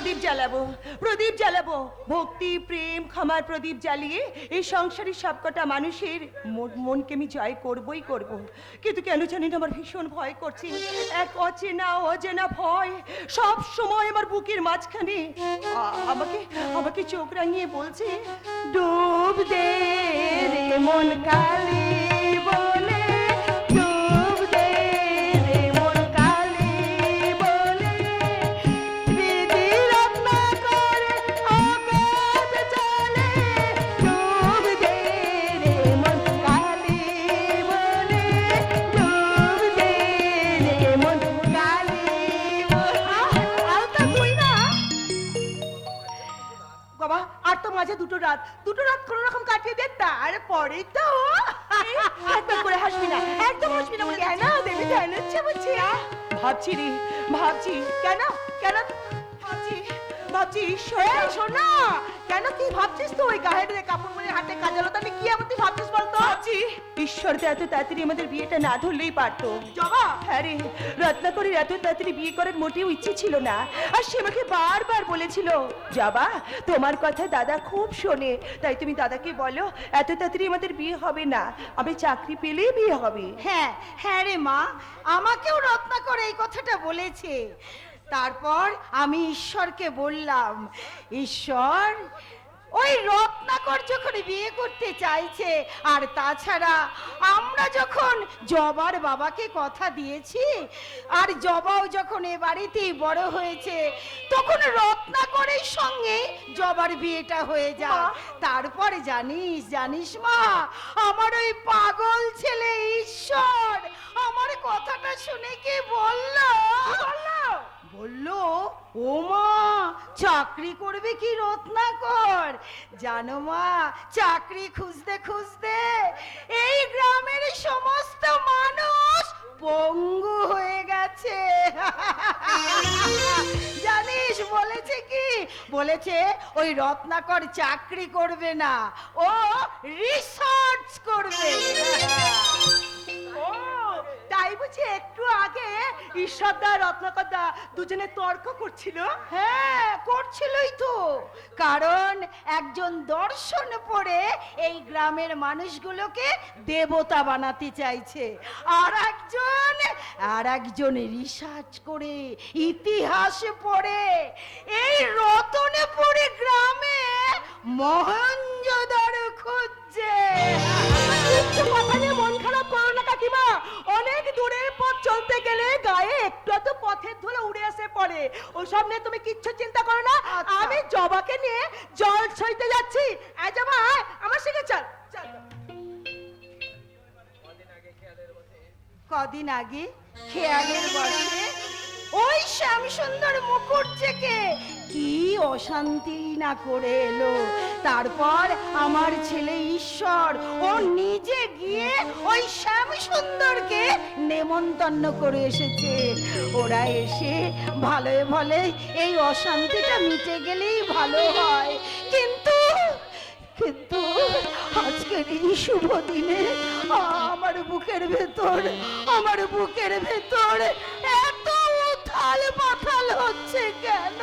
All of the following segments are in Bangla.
প্রদীপ জ্বালাবো, প্রদীপ জ্বালাবো, ভক্তি প্রেম ক্ষমার প্রদীপ জ্বালিয়ে এই সংসারের সবকটা মানুষের মনকে আমি জয় করবই করব। কিন্তু কেন জানি না আমার ভীষণ ভয় করছে, এক অচেনা অজানা ভয় সব সময় আমার বুকের মাঝখানে আমাকে আমাকে চোখ রাঙিয়ে বলছে, ডুব দে রে মন কালি বলে, ডুব দে রে মন কালি বলে, হৃদি রত্না করে অগাধ জলে, ডুব দে রে মন কালি বলে, ডুব দে রে মন কালি বলে। আলতা তুই না বাবা, আর তো মাঝে দুটো রাত কোন রকম কাটিয়ে দে, তারপরে তো একদম করে হাসবি না, একদম হাসবি না। কেন দেবী জানাচ্ছে বলছি, ভাবছি রে ভাবছি, কেন কেন ভাবছি ভাবছি ঈশ্বর, শোনা কেন কি ভাবছিস তো? ওই গায়ের কাপড় পরে হাতে কাজলতা নিয়ে কি এমন তুই ভাবছিস বলতো? ভাবছি ঈশ্বর তো এত তাড়াতাড়ি আমাদের বিয়েটা না ধরলেই পারতো। জবা, হ্যাঁ রে, রত্নাকরের এত তাড়াতাড়ি বিয়ে করার মোটেও ইচ্ছে ছিল না। আর সে আমাকে বারবার বলেছিল, জবা তোমার কথা দাদা খুব শোনে, তাই তুমি দাদাকে বলো এত তাড়াতাড়ি আমাদের বিয়ে হবে না, আমি চাকরি পেলেই বিয়ে হবে। হ্যাঁ হ্যাঁ রে মা, আমাকেও রত্নাকর এই কথাটা বলেছে। তারপর আমি ঈশ্বরকে বললাম, ঈশ্বর ওই রত্নাকর যখন বিয়ে করতে চাইছে, আর তাছাড়া আমরা যখন জবার বাবাকে কথা দিয়েছি, আর জবাও যখন এ বাড়িতেই বড় হয়েছে, তখন রত্নাকরের সঙ্গে জবার বিয়েটা হয়ে যায়। তারপরে জানিস মা, আমার ওই পাগল ছেলে ঈশ্বর আমার কথাটা শুনে কি বললো, বললো ও মা চাকরি করবে কি রত্নাকর? জানো মা, চাকরি খুঁজতে খুঁজতে এই গ্রামের সমস্ত মানুষ পঙ্গু হয়ে গেছে। জানিস বলেছে কি? বলেছে ওই রত্নাকর চাকরি করবে না, ও রিসার্চ করবে। তাই বুঝি একটু আগে ঈশ্বরদা রত্নাকরদা দুজনে তর্ক করছিল? হ্যাঁ করছিলই তো, কারণ একজন দর্শন পড়ে এই গ্রামের মানুষগুলোকে দেবতা বানাতে চাইছে, আর একজন রিসার্চ করে ইতিহাস পড়ে এই রতনপুরে গ্রামে মহেঞ্জোদারো খুঁজছে। কথা নিয়ে মন খারাপ করো না কাকিমা, অনেক দূরের পথ চলতে গেলে গায়ে একটু তো পথের ধুলো উড়ে আসে পড়ে, ওসব নিয়ে তুমি কিচ্ছু চিন্তা করো না। আমি জবাকে নিয়ে জল ছইতে যাচ্ছি। জবা আমার সঙ্গে চল। কদিন আগে খেয়ালের বসে ওই শ্যামসুন্দর মুকুটজেকে কি অশান্তি না করে এলো। তারপর আমার ছেলে ঈশ্বর ও নিজে গিয়ে ওই শ্যামসুন্দরকে নেমন্তন্ন করে এসেছে। ওরা এসে ভালোই ভালো এই অশান্তিটা মিটে গেলেই ভালো হয়, কিন্তু আজকের এই শুভ দিনে আমার বুকের ভেতর এত উথাল পাথাল হচ্ছে কেন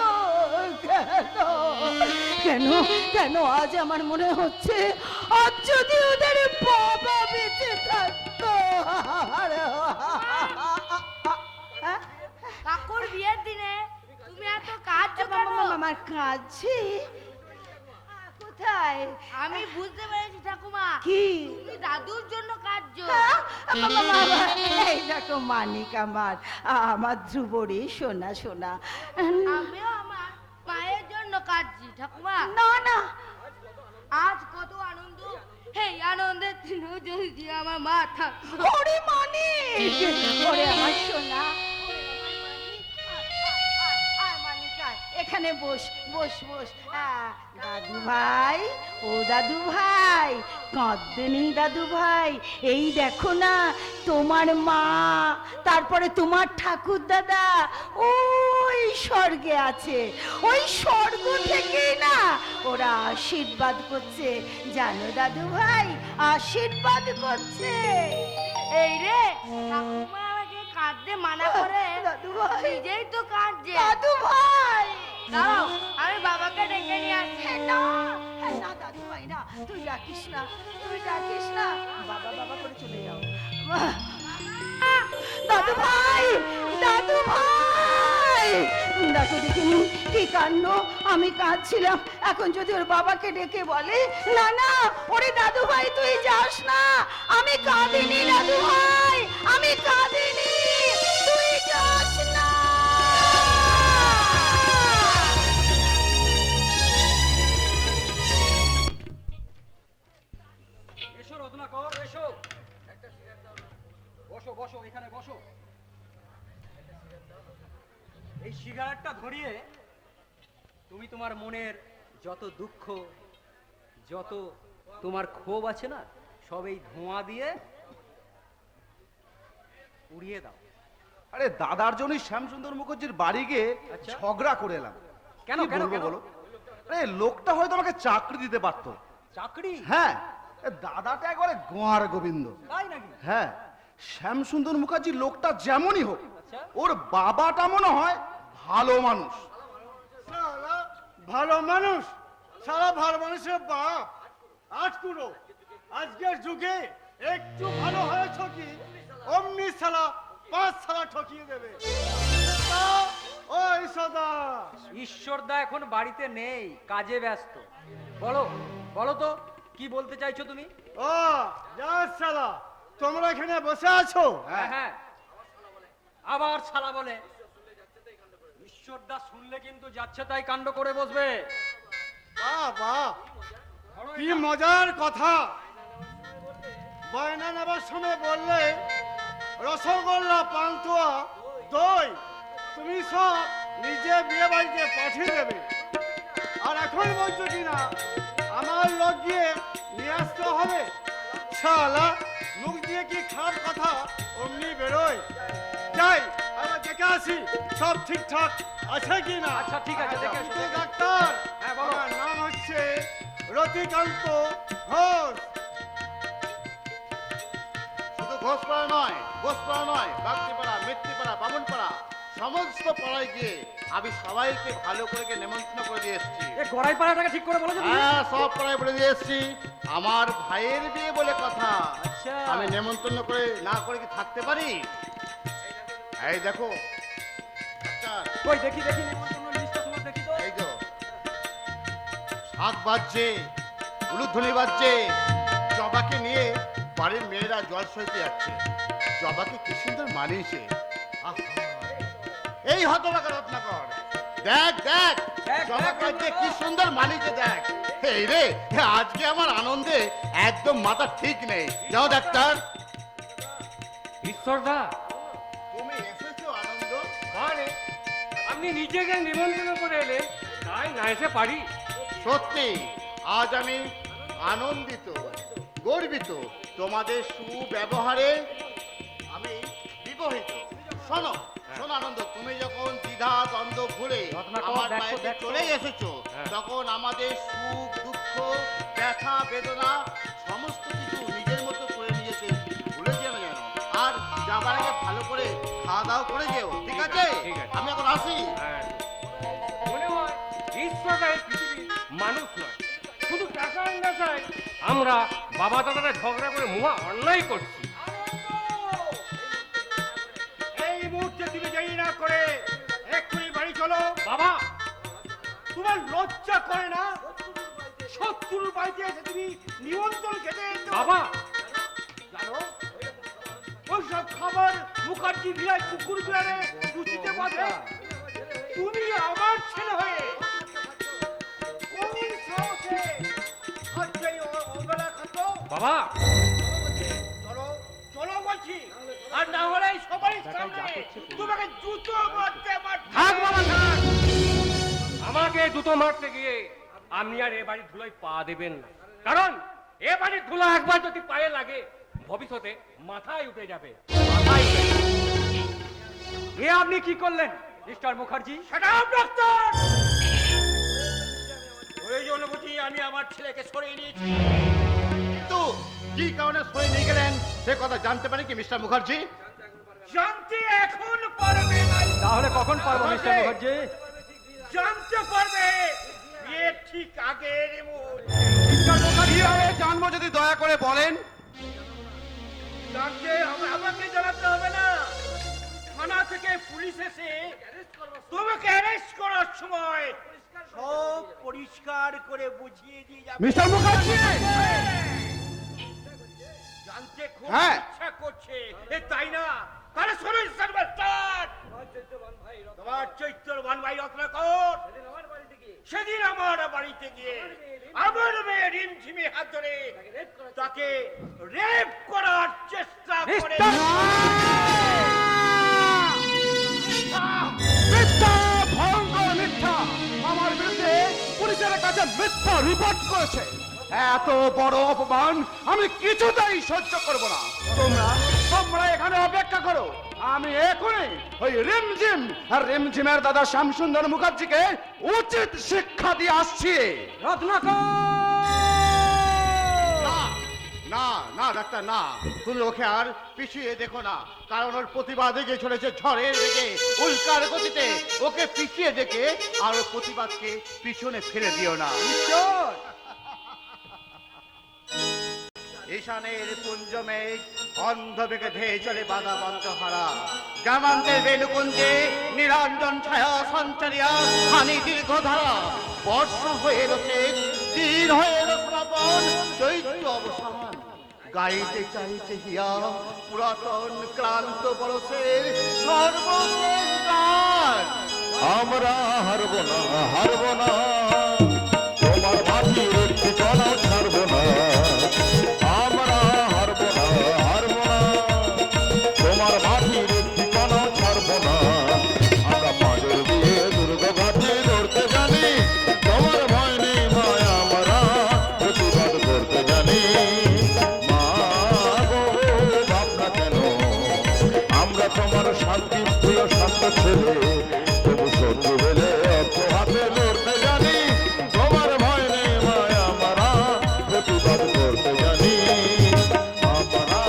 কেন কেন? আজ আমার মনে হচ্ছে আজ যদি ওদের বাবা বেঁচে থাকতো। কাকুর বিয়ের দিনে তুমি এত কাজ করো? আমার কাছে কোথায়? আমি বুঝতে পেরেছি ঠাকুমা, কি? তুমি দাদুর জন্য কাঁদছো। এই দেখো মানিক আমার ধ্রুব রে, শোনা শোনা। আমিও আমার মায়ের জন্য কাঁদছি ঠাকুমা। না আজ কত আনন্দ, এই আনন্দের দিনেও যদি আমার মা থাকতো। ওরে মানিক, ওরে আমার সোনা, এখানে বস বস বস। দাদু ভাই, ও দাদু ভাই, কাঁদবেনি দাদু ভাই। এই দেখো না তোমার মা, তারপরে তোমার ঠাকুর দাদা ওই স্বর্গে আছে, ওই স্বর্গ থেকেই না ওরা আশীর্বাদ করছে, জানো দাদু ভাই, আশীর্বাদ করছে। এই রে ঠাকুমা আমাকে কাঁদতে মানা করে, দাদু ভাই, নিজেই তো কাঁদছে। দাদু ভাই দাঁড়াও তুই ডাকিস না, তুই ডাকিস না, বাবা বাবা করে চলে যাও। মা। দাদু ভাই, দাদু ভাই, দেখো দেখিনি কি কাণ্ড, আমি কাঁদছিলাম, এখন যদি ওর বাবাকে ডেকে বলে না না ওরে দাদু ভাই তুই যাস না, আমি কাঁদিনি দাদু ভাই, আমি কাঁদিনি, তুই যাস না। এসো রত্নাকর, এসো। একটা সিগারেট দাও না। বসো বসো, এখানে বসো। এই সিগারেটটা ধরিয়ে তুমি তোমার মনের যত দুঃখ, যত তোমার ক্ষোভ আছে না, সব এই ধোঁয়া দিয়ে উড়িয়ে দাও। আরে দাদার জন্যই শ্যামসুন্দর মুখার্জির বাড়ি গিয়ে আচ্ছা। ঝগড়া করে এলাম। কেন, কি কেন, বলবো কেন? বলো? আরে লোকটা হয়তো আমাকে চাকরি দিতে পারতো। চাকরি? হ্যাঁ, এ দাদাটা একবারে গোয়ার গোবিন্দ। তাই নাকি? হ্যাঁ, শ্যামসুন্দর মুখার্জি লোকটা যেমনই হোক, আচ্ছা। ওর বাবাটা মনে হয় ভালো মানুষ। সারা ভালো মানুষ, সারা ভালো মানুষের বাপ আজ পুরো আজকের যুগে একটু ভালো হয়েছ কি অমনি সালা 5 সালা ঠকিয়ে দেবে। তা, ওই সদা ঈশ্বরদা এখন বাড়িতে নেই, কাজে ব্যস্ত। বলো বলো তো, কি বলতে চাইছো তুমি? ও যা সালা, তোমরা এখানে বসে আছো। হ্যাঁ হ্যাঁ, আবার শালা বলে। ঈশ্বরদা শুনলে কিন্তু যাচ্ছে তাই কাণ্ড করে বসবে। বাহ বাহ, কি মজার কথা। বয়না নেবার সময় বললে রসগোল্লা, পান্তুয়া, দই তুমি সব নিজে বিয়ে বাড়িতে পাঠিয়ে দেবে, আর এখন বলছো কিনা আমার লোক গিয়ে নিয়ে আসতে হবে। শালা, মুখ দিয়ে কি খারাপ কথা অমনি বেরোয়। যাই আবার দেখে আসি সব ঠিকঠাক আছে কিনা। আচ্ছা, ঠিক আছে, দেখে এসো, কিন্তু দেখে এসো। ডাক্তার, হ্যাঁ, বলো। আমার নাম হচ্ছে রতিকান্ত ঘোষ। শুধু ঘোষপাড়া নয়, ঘোষপাড়া নয়, বাগদিপাড়া, মৃত্যুপাড়া, বামুনপাড়া, সমস্ত পাড়ায় গিয়ে আমি সবাইকে ভালো করে গিয়ে নেমন্তন্ন করে দিয়ে এসেছি। এ গড়াই পাড়াটাকে ঠিক করে বলো যদি। হ্যাঁ, সব পাড়ায় বলে দিয়ে এসেছি। আমার ভাইয়ের বিয়ে বলে কথা, আচ্ছা। আমি নেমন্তন্ন করে না করে কি থাকতে পারি? এই দেখো ডাক্তার, কই দেখি দেখি নিমন্ত্রণ লিস্টটা তোমার দেখি তো। এই তো শাক বাজছে, উলুধ্বনি বাজছে, জবাকে নিয়ে বাড়ির মেয়েরা জল সইতে যাচ্ছে। জবাকে কি সুন্দর মানিয়েছে। আহা! এই হতভাগা রত্নাকর, দেখ দেখ দেখ, জবাকে দেখ, যে কি সুন্দর মানিয়েছে দেখ। এই রে, আজকে আমার আনন্দে একদম মাথা ঠিক নেই। যাও ডাক্তার। ঈশ্বরদা, তুমি এসেছো আনন্দ? আরে আপনি নিজেকে নিমন্ত্রণ করে এলে, তাই না এসে পারি? সত্যি আজ আমি আনন্দিত, গর্বিত। তোমাদের সুব্যবহারে আমি বিমোহিত। শোনো শোনো আনন্দ, তুমি যখন দ্বিধা দ্বন্দ্ব ভুলে রত্নাকর, আমার দেখো, বাড়িতে দেখো। চলে এসেছো, হ্যাঁ। তখন আমাদের সুখ দুঃখ, ব্যথা বেদনা সমস্ত কিছু নিজের মতো করে নিয়েছে, ভুলে যেও না যেন। আর যাবার আগে ভালো করে খাওয়া দাওয়া করে যেও, ঠিক আছে? ঠিক আছে। আমি এখন আসি। হ্যাঁ, মনে হয় ঈশ্বরদা এই পৃথিবীর মানুষ নয়, শুধু টাকা নেশায় আমরা বাবা দাদারা ঝগড়া করে মহা অন্যায় করছি। এই মুহূর্তে তুমি দেরি না করে এক্ষুনি বাড়ি চলো। বাবা, তোমার লজ্জা করে না? শত্রুর বাড়িতে এসে তুমি নিমন্ত্রণ খেতে এসেছো? বাবা, জানো ওইসব খাবার মুখার্জি ভিড়ায় কুকুর বিড়ালে রুচিতে বাঁধে। তুমি আমার ছেলে হয়ে কোন সাহসে আজকে এই অবেলা খাতো? বাবা, চলো চলো বলছি, আর না হলে এই সবারই সামনে তোমাকে জুতো মারতে মারতে। থাক বাবা থাক। আমাকে দুটো মারতে গিয়ে আপনি আর এ বাড়ির ধুলোয় পা দেবেন না, কারণ এ বাড়ির ধুলো একবার যদি পায়ে লাগে ভবিষ্যতে মাথায় উঠে যাবে। মাথায় উঠে যাবে। এ আপনি কি করলেন মিস্টার মুখার্জি? সেটা ডাক্তার, ওই জন্য বুঝি আমি আমার ছেলেকে সরিয়ে নিয়েছি। কিন্তু কি কারণে সই নিয়ে গেলেন সে কথা জানতে পারি কি মিস্টার মুখার্জি? জানতে এখন পারবে না। তাহলে কখন পারবো মিস্টার মুখার্জি? জানতে পারবে বিয়ের ঠিক আগের মুহূর্তে। মিস্টার মুখার্জি, কিভাবে জানবো যদি দয়া করে বলেন? আমাকে জানাতে হবে না, থানা থেকে পুলিশ এসে তোমাকে অ্যারেস্ট করার সময় সব পরিষ্কার করে বুঝিয়ে দিয়ে যাবে। মিস্টার মুখার্জি, জানতে খুব হ্যাঁ। ইচ্ছা করছে, তাই না? তাহলে শুনুন সর্বস্টার, তোমার চৈত্রবান ভাই রত্নাকর সেদিন আমার বাড়িতে গিয়ে আমার মেয়ে রিমঝিমি হাত ধরে তাকে রেপ করার চেষ্টা করে। মিথ্যা, ভয়ঙ্কর মিথ্যা। আমার বিরুদ্ধে পুলিশের কাছে মিথ্যা রিপোর্ট করেছে। এত বড় অপমান আমি কিছুতেই সহ্য করব না। তোমরা এখানে অপেক্ষা করো, আমি এখনই ওই রিমঝিম আর রিমঝিমের দাদা শ্যামসুন্দর মুখার্জিকে উচিত শিক্ষা দিয়ে আসছি। না না ডাক্তার, না, তুমি ওকে আর পিছিয়ে দেখো না, কারণ ওর প্রতিবাদে গিয়ে চলেছে ঝড়ের বেগে, উল্কার গতিতে। ওকে পিছিয়ে দেখে আর ওর প্রতিবাদকে পিছনে ফেলে দিও না। ঈশানের পুঞ্জ মেঘ অন্ধ বেগে ধেয়ে চলে বাধা বন্ধ হারা, গ্রামান্তের বেলুকুঞ্জে নিরঞ্জন ছায়া সঞ্চারিয়া হানি দীর্ঘ ধারা। বর্ষা হয়ে এলোছে, দিন হয়ে এলো শ্রাবণ, চৈত্র অবসান। গাইতে চাইতে হিয়া পুরাতন ক্লান্ত বরসের সর্বশেষ গান। আমরা হারবো না, হারবো না, তোমার মাটির ঠিকানাও ছাড়বো না। আমরা হারবো না, হারবো না, তোমার মাটির ঠিকানাও ছাড়বো না। আমরা পাঁজর দিয়ে দুর্গ ঘাটে ধরতে জানি, তোমার ভয় নেই মায়, আমরা প্রতিবাদ করতে জানি। মা গো ভাবনা কেন, আমরা তোমার শান্তি প্রিয় শান্ত ছেলে, তবু শত্রু বেলে অর্থ হাতে লড়তে জানি। তোমার ভয় নেই মায়, আমরা প্রতিবাদ করতে জানি। আমরা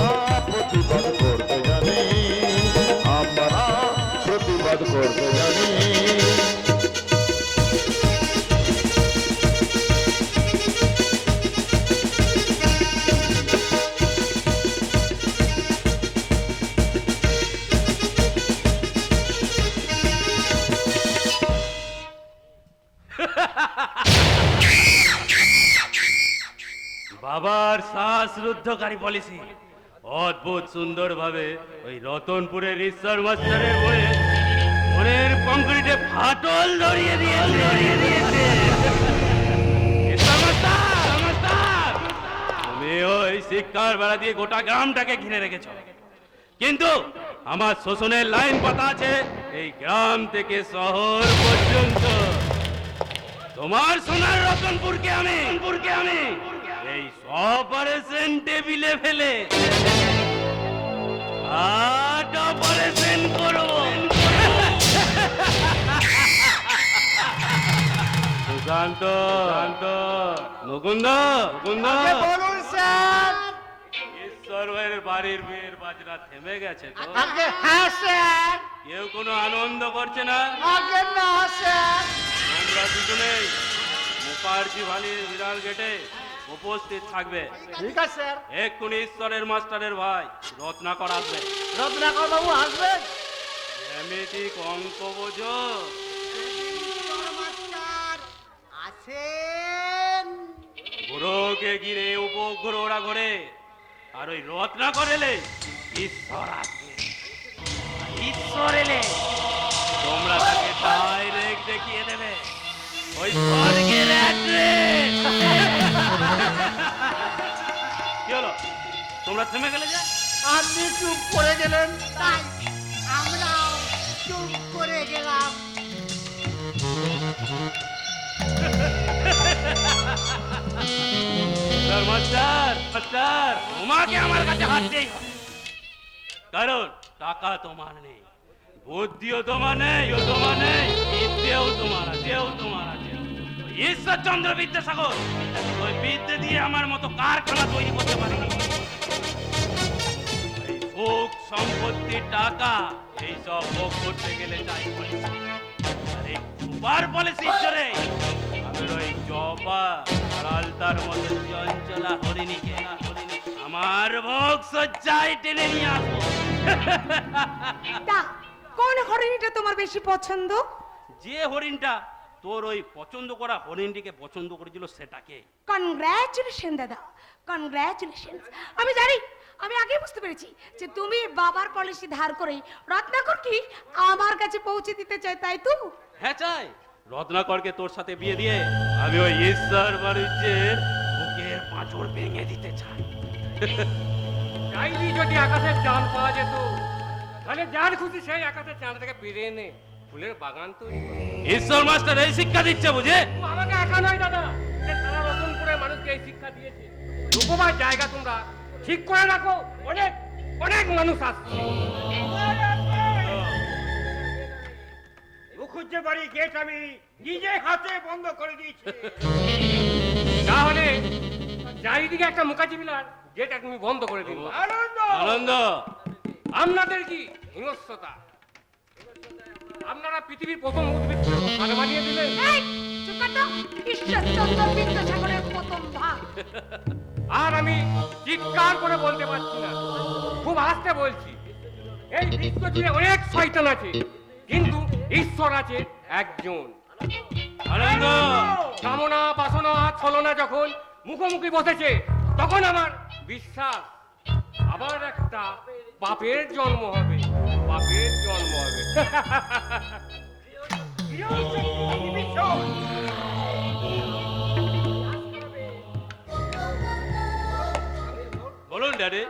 প্রতিবাদ করতে জানি, আমরা প্রতিবাদ করতে জানি। বাবার শ্বাসরুদ্ধকারী পলিসি অদ্ভুত সুন্দর ভাবে ওই রতনপুরের ঈশ্বর মাস্টারের বয়ে মনের কংক্রিটে ফাটল ধরিয়ে দিয়েছে। ঈশ্বর মাস্টার, তুমি ওই শিক্ষার বেড়া দিয়ে গোটা গ্রামটাকে ঘিরে রেখেছ, কিন্তু আমার শোষণের লাইন পাতা আছে এই গ্রাম থেকে শহর পর্যন্ত। তোমার সোনার রতনপুরকে আমি এই অপারেশন টেবিলে ফেলে অপারেশন করব। সুশান্ত, মুকুন্দ, বলুন স্যার। ঈশ্বরের বাড়ির বিয়ের বাজনা থেমে গেছে তো? হ্যাঁ স্যার। কেউ কোনো আনন্দ করছে না? আগে না স্যার। তোমরা দুজনেই মুখার্জি ভালির বিড়াল গেটে উপস্থিত থাকবে। ঠিক আছে স্যার। এক্ষুনি ঈশ্বরের মাস্টারের ভাই রত্নাকর আসবে। রত্নাকর বাবু আসবেন? জ্যামিতিক অঙ্ক বোঝো? আছেন। গ্রহকে ঘিরে উপগ্রহরা ঘোরে, আর ওই রত্নাকর এলে ঈশ্বর আসবে। ঈশ্বর এলে তোমরা তাকে ডাইরেক্ট দেখিয়ে দেবে ওই স্বর্গের অ্যাড্রেস। কি হলো, তোমরা থেমে গেলে যে? আপনি চুপ করে গেলেন, তাই আমরাও চুপ করে গেলাম। মাস্টার, তোমাকে আমার কাছে হাঁটতেই হবে, কারণ টাকা তোমার নেই, বুদ্ধিও তোমার নেই, বিদ্যেও তোমার আছে। ঈশ্বরচন্দ্র বিদ্যাসাগর ওই বিদ্যে দিয়ে আমার মতো কারখানা তৈরি করতে পারেনি। এই সুখ সম্পত্তি টাকা এইসব ভোগ করতে গেলে চাই পলিসি, আর এই সুপার পলিসির জোরে আমি ওই জবা আর আলতার মতো চঞ্চলা হরিণীকে আমার ভোগ সজ্জায় টেনে নিয়ে আসবো। তা কোন হরিণীটা তোমার বেশি পছন্দ? যে হরিণটা তোর ওই পছন্দ করা হরিণটিকে পছন্দ করেছিল সেটাকে। কনগ্রাচুলেশন দাদা, কনগ্রাচুলেশন। আমি জানি, আমি আগে বুঝতে পেরেছি যে তুমি বাবার পলিসি ধার করে রত্নাকর কি আমার কাছে পৌঁছে দিতে চাই, তাই তো? হ্যাঁ চাই, রত্নাকরকে তোর সাথে বিয়ে দিয়ে আমি ওই ঈশ্বর বাণিজ্যের বুকের পাঁচড় ভেঙে দিতে চাই। চাইলি যদি আকাশের চাঁদ পাওয়া যেত, তাহলে যার খুশি সেই আকাশের চাঁদটাকে পেরে এনে ফুলের বাগান তৈরি করে। ঈশ্বর মাস্টার এই শিক্ষা দিচ্ছে বুঝে? ও আমাকে একা নয় দাদা, সে সারা রতনপুরের মানুষকে এই শিক্ষা দিয়েছে। রূপমার জায়গা তোমরা ঠিক করে রাখো, অনেক অনেক মানুষ আসছে। মুখুজ্জে বাড়ি গেট আমি নিজে হাতে বন্ধ করে দিয়েছি। তাহলে চারিদিকে একটা মুখাজি বিলার গেট তুমি বন্ধ করে দিন। আনন্দ আনন্দ আপনাদের কি হিংস্রতা! আপনারা পৃথিবীর প্রথম উদ্ভিদ বানিয়ে দিলেন। এই চুপ কর তো, ঈশ্বরচন্দ্র বিদ্যাসাগরের প্রথম ভাগ। আর আমি চিৎকার করে বলতে পারছি না, খুব আস্তে বলছি। এই বিশ্ব জুড়ে অনেক শয়তান আছে, কিন্তু ঈশ্বর আছে একজন। আনন্দ কামনা বাসনা ছলনা যখন মুখোমুখি বসেছে, তখন আমার বিশ্বাস আবার একটা পাপের জন্ম হবে, পাপের জন্ম হবে। বলুন ড্যাডি।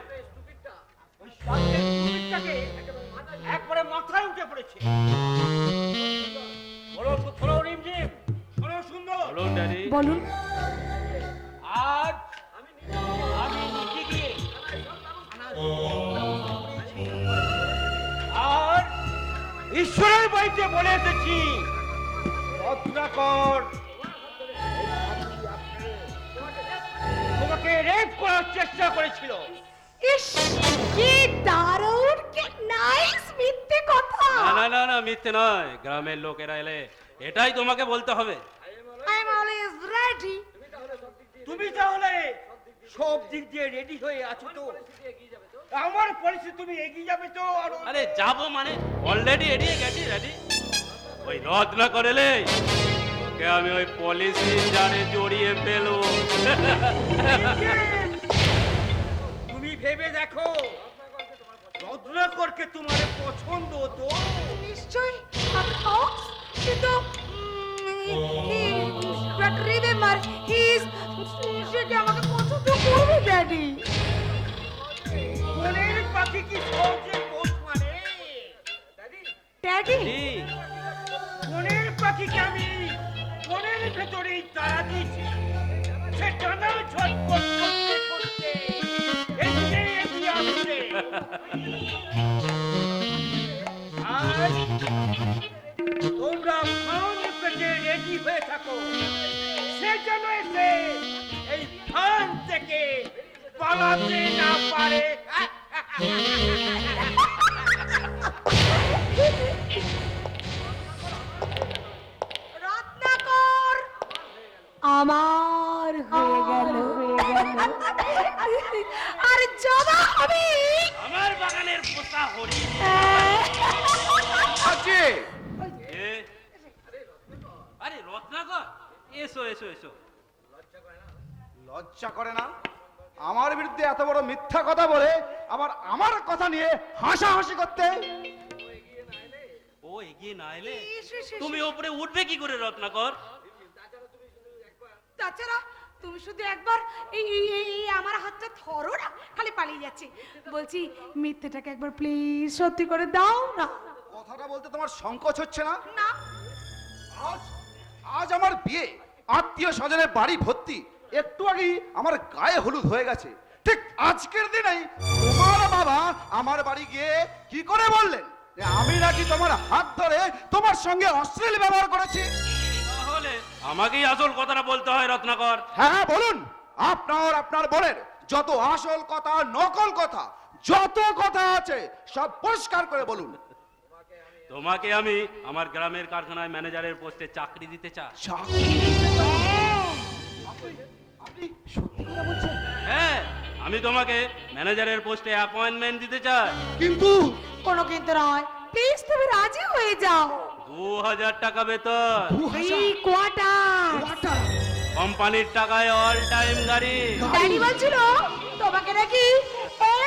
একবারে মাথায় উঠে পড়েছে। শোনো রিমঝিম, শোনো সুন্দর। বলুন ড্যাডি। বলুন। আজ আমি নিজে গিয়ে আর ঈশ্বরের বাড়িতে বলে এসেছি, রত্নাকর তোমাকে রেপ করার চেষ্টা করেছিল। ইস, কি দারুণ, কি নাইস মিথ্যে কথা। না না না, মিথ্যে নয়। গ্রামের লোকেরা এলে এটাই তোমাকে বলতে হবে। I am always ready. তুমি তাহলে সব দিক দিয়ে রেডি হয়ে আছো তো? আমার পলিসি তুমি এগিয়ে যাবে তো? আরে যাবো মানে অলরেডি এড়িয়ে গেছি রেডি। ওই রত্নাকর এলে ওকে আমি ওই পলিসি জানে জড়িয়ে ফেলবো। তুমি ভেবে দেখো, রত্নাকরকে তোমার পছন্দ তো? নিশ্চয়ই আমি অক্স, কিন্তু রিমেম্বার হি ইজ, সে কি আমাকে পছন্দ করবে ড্যাডি? মনের পাখি কি সহজে পোষ মানে? ড্যাডি মনের পাখিকে আমি মনের ভেতরেই তাড়া দিয়েছি। সে টানা ঝটপট করতে করতে এদিকে এগিয়ে আসছে। আর তোমরা ফান পেতে রেডি হয়ে থাকো, সে যেন এসে এই ফান থেকে পালাতে না পারে। রত্নাকর আমার হয়ে গেল, আর জবা হবে আমার বাগানের পোষা হরিণ। আছে এ, আরে রত্নাকর, এসো এসো এসো। লজ্জা করে না আমার বিরুদ্ধে এত বড় মিথ্যা কথা বলে আবার আমার কথা নিয়ে হাসাহাসি করতে? ও এগিয়ে না এলে তুমি ওপরে উঠবে কি করে রত্নাকর? তাছাড়া তুমি শুধু একবার এই এই এই আমার হাতটা ধরো না, খালি পালিয়ে যাচ্ছে। বলছি মিথ্যেটাকে একবার প্লিজ সত্যি করে দাও না। কথাটা বলতে তোমার সংকোচ হচ্ছে না? না, আজ আজ আমার বিয়ে, আত্মীয় স্বজনের বাড়ি ভর্তি, একটু আগেই আমার গায়ে হলুদ হয়ে গেছে। ঠিক আজকের দিনেই তোমার বাবা আমার বাড়ি গিয়ে কি করে বললেন যে আমি নাকি তোমার হাত ধরে তোমার সঙ্গে অশ্লীল ব্যবহার করেছি? তাহলে আমাকেই আসল কথাটা বলতে হয় রত্নাকর। হ্যাঁ বলুন, আপনার আপনার বোনের যত আসল কথা নকল কথা যত কথা আছে সব পরিষ্কার করে বলুন। তোমাকে আমি আমার গ্রামের কারখানায় ম্যানেজারের পোস্টে চাকরি দিতে চাই। আপনি সত্যি কথা বলছেন? হ্যাঁ, আমি তোমাকে ম্যানেজারের পোস্টে অ্যাপয়েন্টমেন্ট দিতে চাই। কিন্তু কোনো কিন্তু নয়, প্লিজ তুমি রাজি হয়ে যাও। 2000 টাকা বেতন, 2000 কোয়ার্টার। কোম্পানির টাকায় অল টাইম গাড়ি। ড্যাডি বলছিল তোমাকে নাকি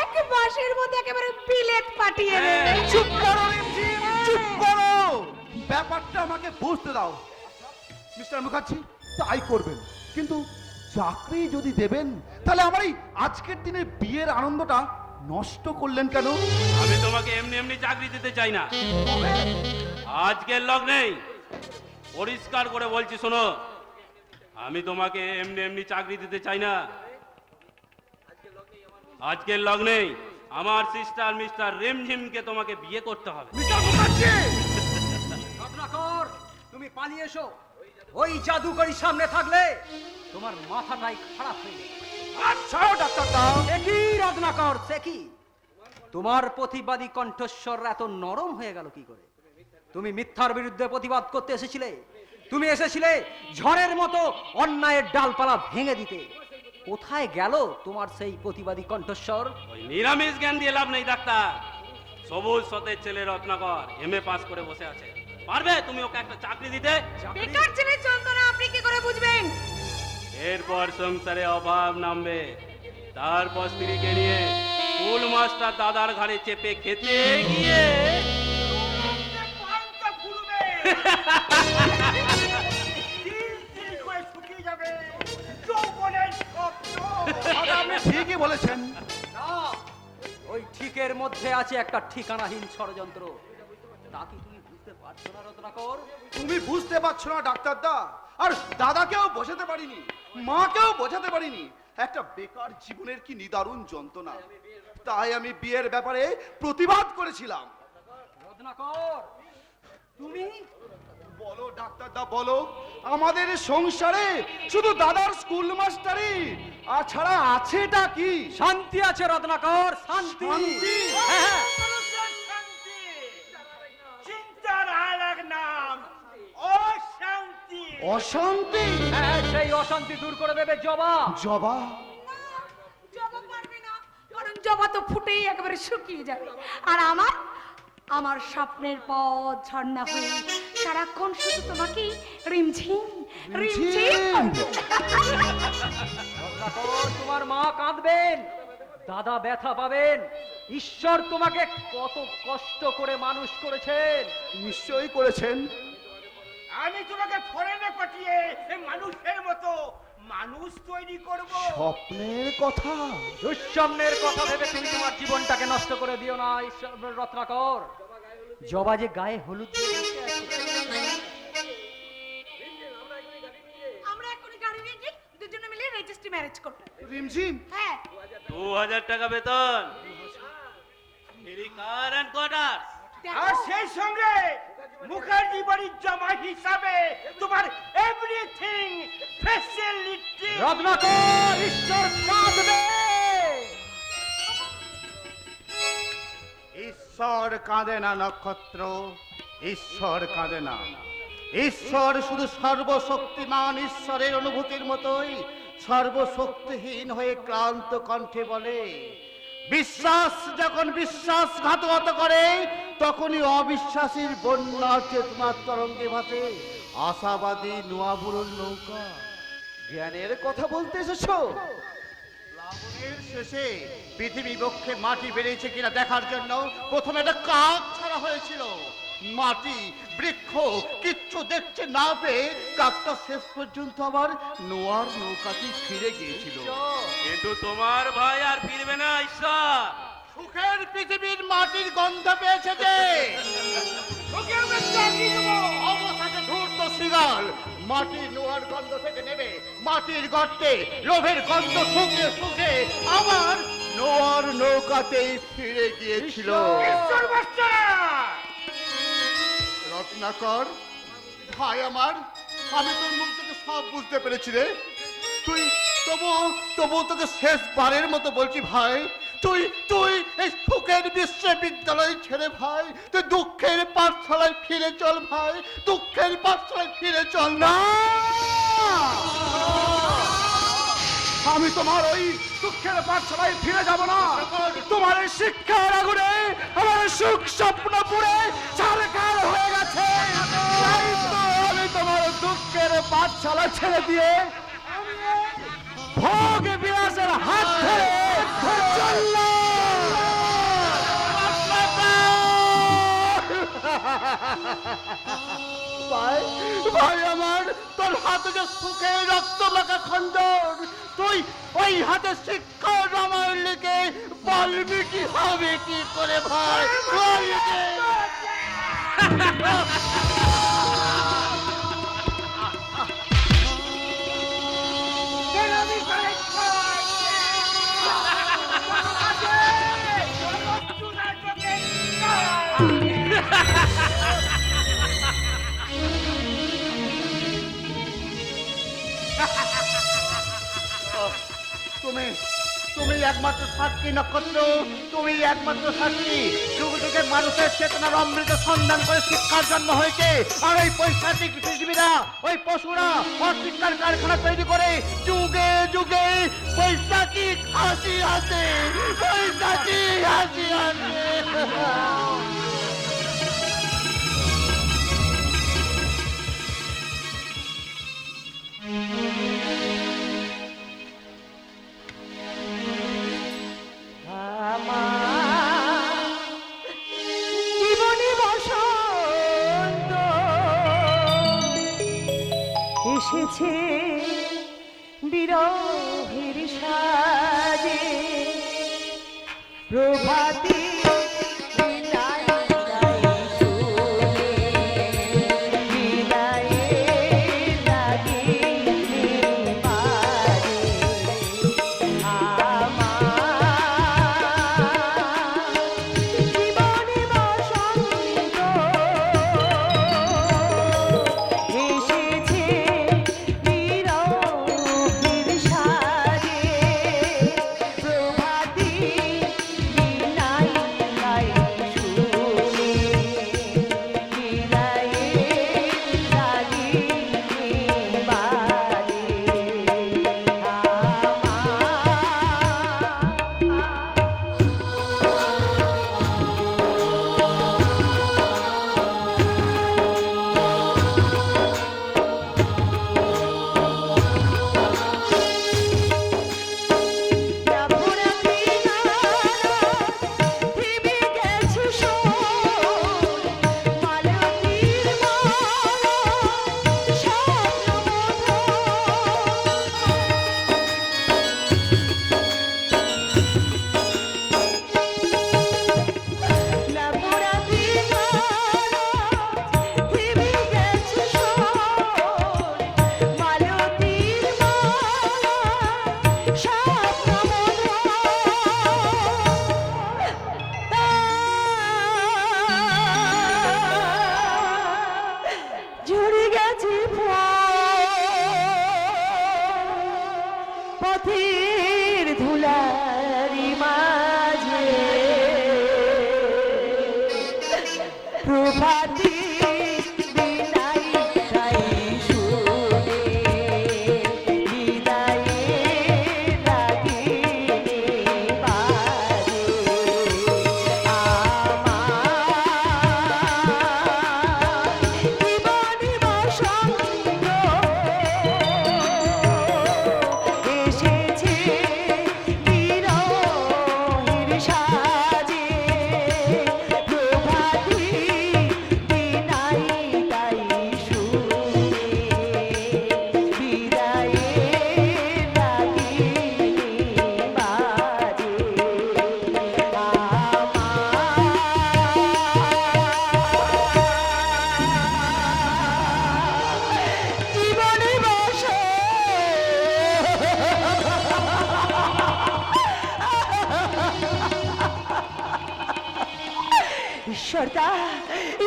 এক মাসের মধ্যে একেবারে বিলেত পাঠিয়ে দেবে। চুপ করো রিমঝিম, চুপ করো। ব্যাপারটা আমাকে বুঝতে দাও। মিস্টার মুখার্জি, তাই করবেন, কিন্তু চাকরি যদি দেবেন তাহলে আমার এই আজকের দিনে বিয়ের আনন্দটা নষ্ট করলেন কেন? আমি তোমাকে এমনি এমনি চাকরি দিতে চাই না। আজকের লগ্নেই পরিষ্কার করে বলছি, শোনো, আমি তোমাকে এমনি এমনি চাকরি দিতে চাই না। আজকের লগ্নেই আমার সিস্টার মিস্টার রিমঝিমকে তোমাকে বিয়ে করতে হবে। মিস্টার মুখার্জি, রত্নাকর, তুমি পালিয়ে এসো। ওই জাদুকরির সামনে থাকলে তোমার মাথাটাই খারাপ হয়ে যাবে। আচ্ছা ডাক্তার দাও। সে কি রত্নাকর, সে কি? তোমার প্রতিবাদী কণ্ঠস্বর এত নরম হয়ে গেল কি করে? তুমি মিথ্যার বিরুদ্ধে প্রতিবাদ করতে এসেছিলে। তুমি এসেছিলে ঝড়ের মতো অন্যায়ের ডালপালা ভেঙে দিতে। কোথায় গেল তোমার সেই প্রতিবাদী কণ্ঠস্বর? ওই নিরামিষ জ্ঞান দিয়ে লাভ নেই ডাক্তার। সবুজ সতেজ ছেলে রত্নাকর এমএ পাস করে বসে আছে। পারবে তুমি ওকে একটা চাকরি দিতে? বেকার ছেলের যন্ত্রণা আপনি কি করে বুঝবেন? এরপর সংসারে অভাব নামবে। তারপর স্ত্রীকে নিয়ে স্কুল মাস্টার দাদার ঘাড়ে চেপে খেতে গিয়ে আরে আপনি ঠিকই বলেছেন। না, ওই ঠিকের মধ্যে আছে একটা ঠিকানাহীন ষড়যন্ত্র। তা কি তুমি বুঝতে পারছো না রত্নাকর? তুমি বুঝতে পারছো না ডাক্তার দা, আর দাদাকেও বোঝাতে পারিনি, মাকেও বোঝাতে পারিনি একটা বেকার জীবনের কি নিদারুণ যন্ত্রণা। তাই আমি বিয়ের ব্যাপারে প্রতিবাদ করেছিলাম। রত্নাকর, তুমি বলো ডাক্তার দা, বলো, আমাদের সংসারে শুধু দাদার স্কুল মাস্টারি আর ছাড়া আছেটা কি? শান্তি আছে রত্নাকর, শান্তি। শান্তি? হ্যাঁ, চিন্তার আর এক নাম অশান্তি। অশান্তি? হ্যাঁ, সেই অশান্তি দূর করে দেবে জবা। জবা? জবা পারবে না, কারণ জবা তো ফুটেই একেবারে শুকিয়ে যাবে। আর আমার স্বপ্নের পথ ঝর্ণা হয়ে সারাক্ষণ শুধু তোমাকে রিমঝিম রিমঝিম করবে। রত্নাকর, তোমার মা কাঁদবেন, দাদা ব্যথা পাবেন। ঈশ্বর তোমাকে কত কষ্ট করে মানুষ করেছেন। নিশ্চয়ই করেছেন। আমি তোমাকে ফরেনে পাঠিয়ে মানুষের মতো মানুষ তৈরি করব। স্বপ্নের কথা? দুঃস্বপ্নের কথা ভেবে তুমি তোমার জীবনটাকে নষ্ট করে দিও না রত্নাকর। জবা যে গায়ে হলুদ দিয়ে বসে আছে। আমরা এখন গাড়ি নিয়ে যাই, দুজনে মিলে রেজিস্ট্রি ম্যারেজ করব। রিমঝিম, হ্যাঁ, 2000 টাকা বেতন, ফ্রি কার অ্যান্ড কোয়ার্টার। আর সেই সঙ্গে মুখার্জি বাড়ির জামাই হিসাবে তোমার এভরিথিং ফ্যাসিলিটি। রত্নাকর, ঈশ্বর কাঁদবে। ঈশ্বর কাঁদে না নক্ষত্র, ঈশ্বর কাঁদে না। ঈশ্বর শুধু সর্বশক্তিমান ঈশ্বরের অনুভূতির মতোই সর্বশক্তিহীন হয়ে ক্লান্ত কণ্ঠে বলে, বিশ্বাস যখন বিশ্বাসঘাতকতা করে তখনই অবিশ্বাসীর বন্যা চেতনার তরঙ্গে ভাসে আশাবাদী নোয়াবুরুর নৌকা। জ্ঞানের কথা বলতে এসেছো? প্লাবনের শেষে পৃথিবী বক্ষে মাটি বেরিয়েছে কিনা দেখার জন্য প্রথমে একটা কাক ছাড়া হয়েছিল। মাটি, বৃক্ষ কিচ্ছু দেখতে না পেয়ে কাকটা শেষ পর্যন্ত আবার নোয়ার নৌকাতে ফিরে গিয়েছিল। কিন্তু তোমার ভাই আর ফিরবে না ঈশ্বর। সুখের পৃথিবীর মাটির গন্ধ পেয়েছে যে অবশেষে ধূর্ত শৃগাল মাটির নোয়ার গন্ধ থেকে নেবে মাটির গর্তে লোভের গন্ধ শুকে শুকে আবার নোয়ার নৌকাতেই ফিরে গিয়েছিল। রত্নাকর ভাই আমার, আমি তোর মুখ থেকে সব বুঝতে পেরেছি রে। তুই তবু তোকে শেষবারের মতো বলছি ভাই, তুই এই সুখের বিশ্ববিদ্যালয় ছেড়ে ভাই তুই দুঃখের পাঠশালায় ফিরে চল ভাই, দুঃখের পাঠশালায় ফিরে চল। না আমি তোমার ওই দুঃখের পাঠশালায় ফিরে যাব না। তোমার এই শিক্ষার আগুনে আমার সুখ স্বপ্ন পুড়ে ছারখার হয়ে গেছে। তাই তো আমি তোমার দুঃখের পাঠশালা ছেড়ে দিয়ে ভোগ বিলাসের হাত ধরে চললাম। ভাই ভাই আমার, তোর হাতে যে সুখে রক্ত লাগা খঞ্জর, তুই ওই হাতে শিক্ষা রামায়ণ লিখে বলবি কি হবে কি করে ভাই? তুমি তুমি একমাত্র সাক্ষী নক্ষত্র, তুমি একমাত্র সাক্ষী। যুগ যুগে মানুষের চেতনার অমৃত সন্ধান করে শিক্ষার জন্ম হয়েছে। আর এই পৈশাচিক পৃথিবীরা, ওই পশুরা অশিক্ষার কারখানা তৈরি করে যুগে যুগে পৈশাচিক হাসি হাসে, পৈশাচিক হাসি হাসে। জীবনে বসন্ত এসেছে বিরহের সাজে, প্রভাতী পথের ধুলারি মাঝে প্রভাতী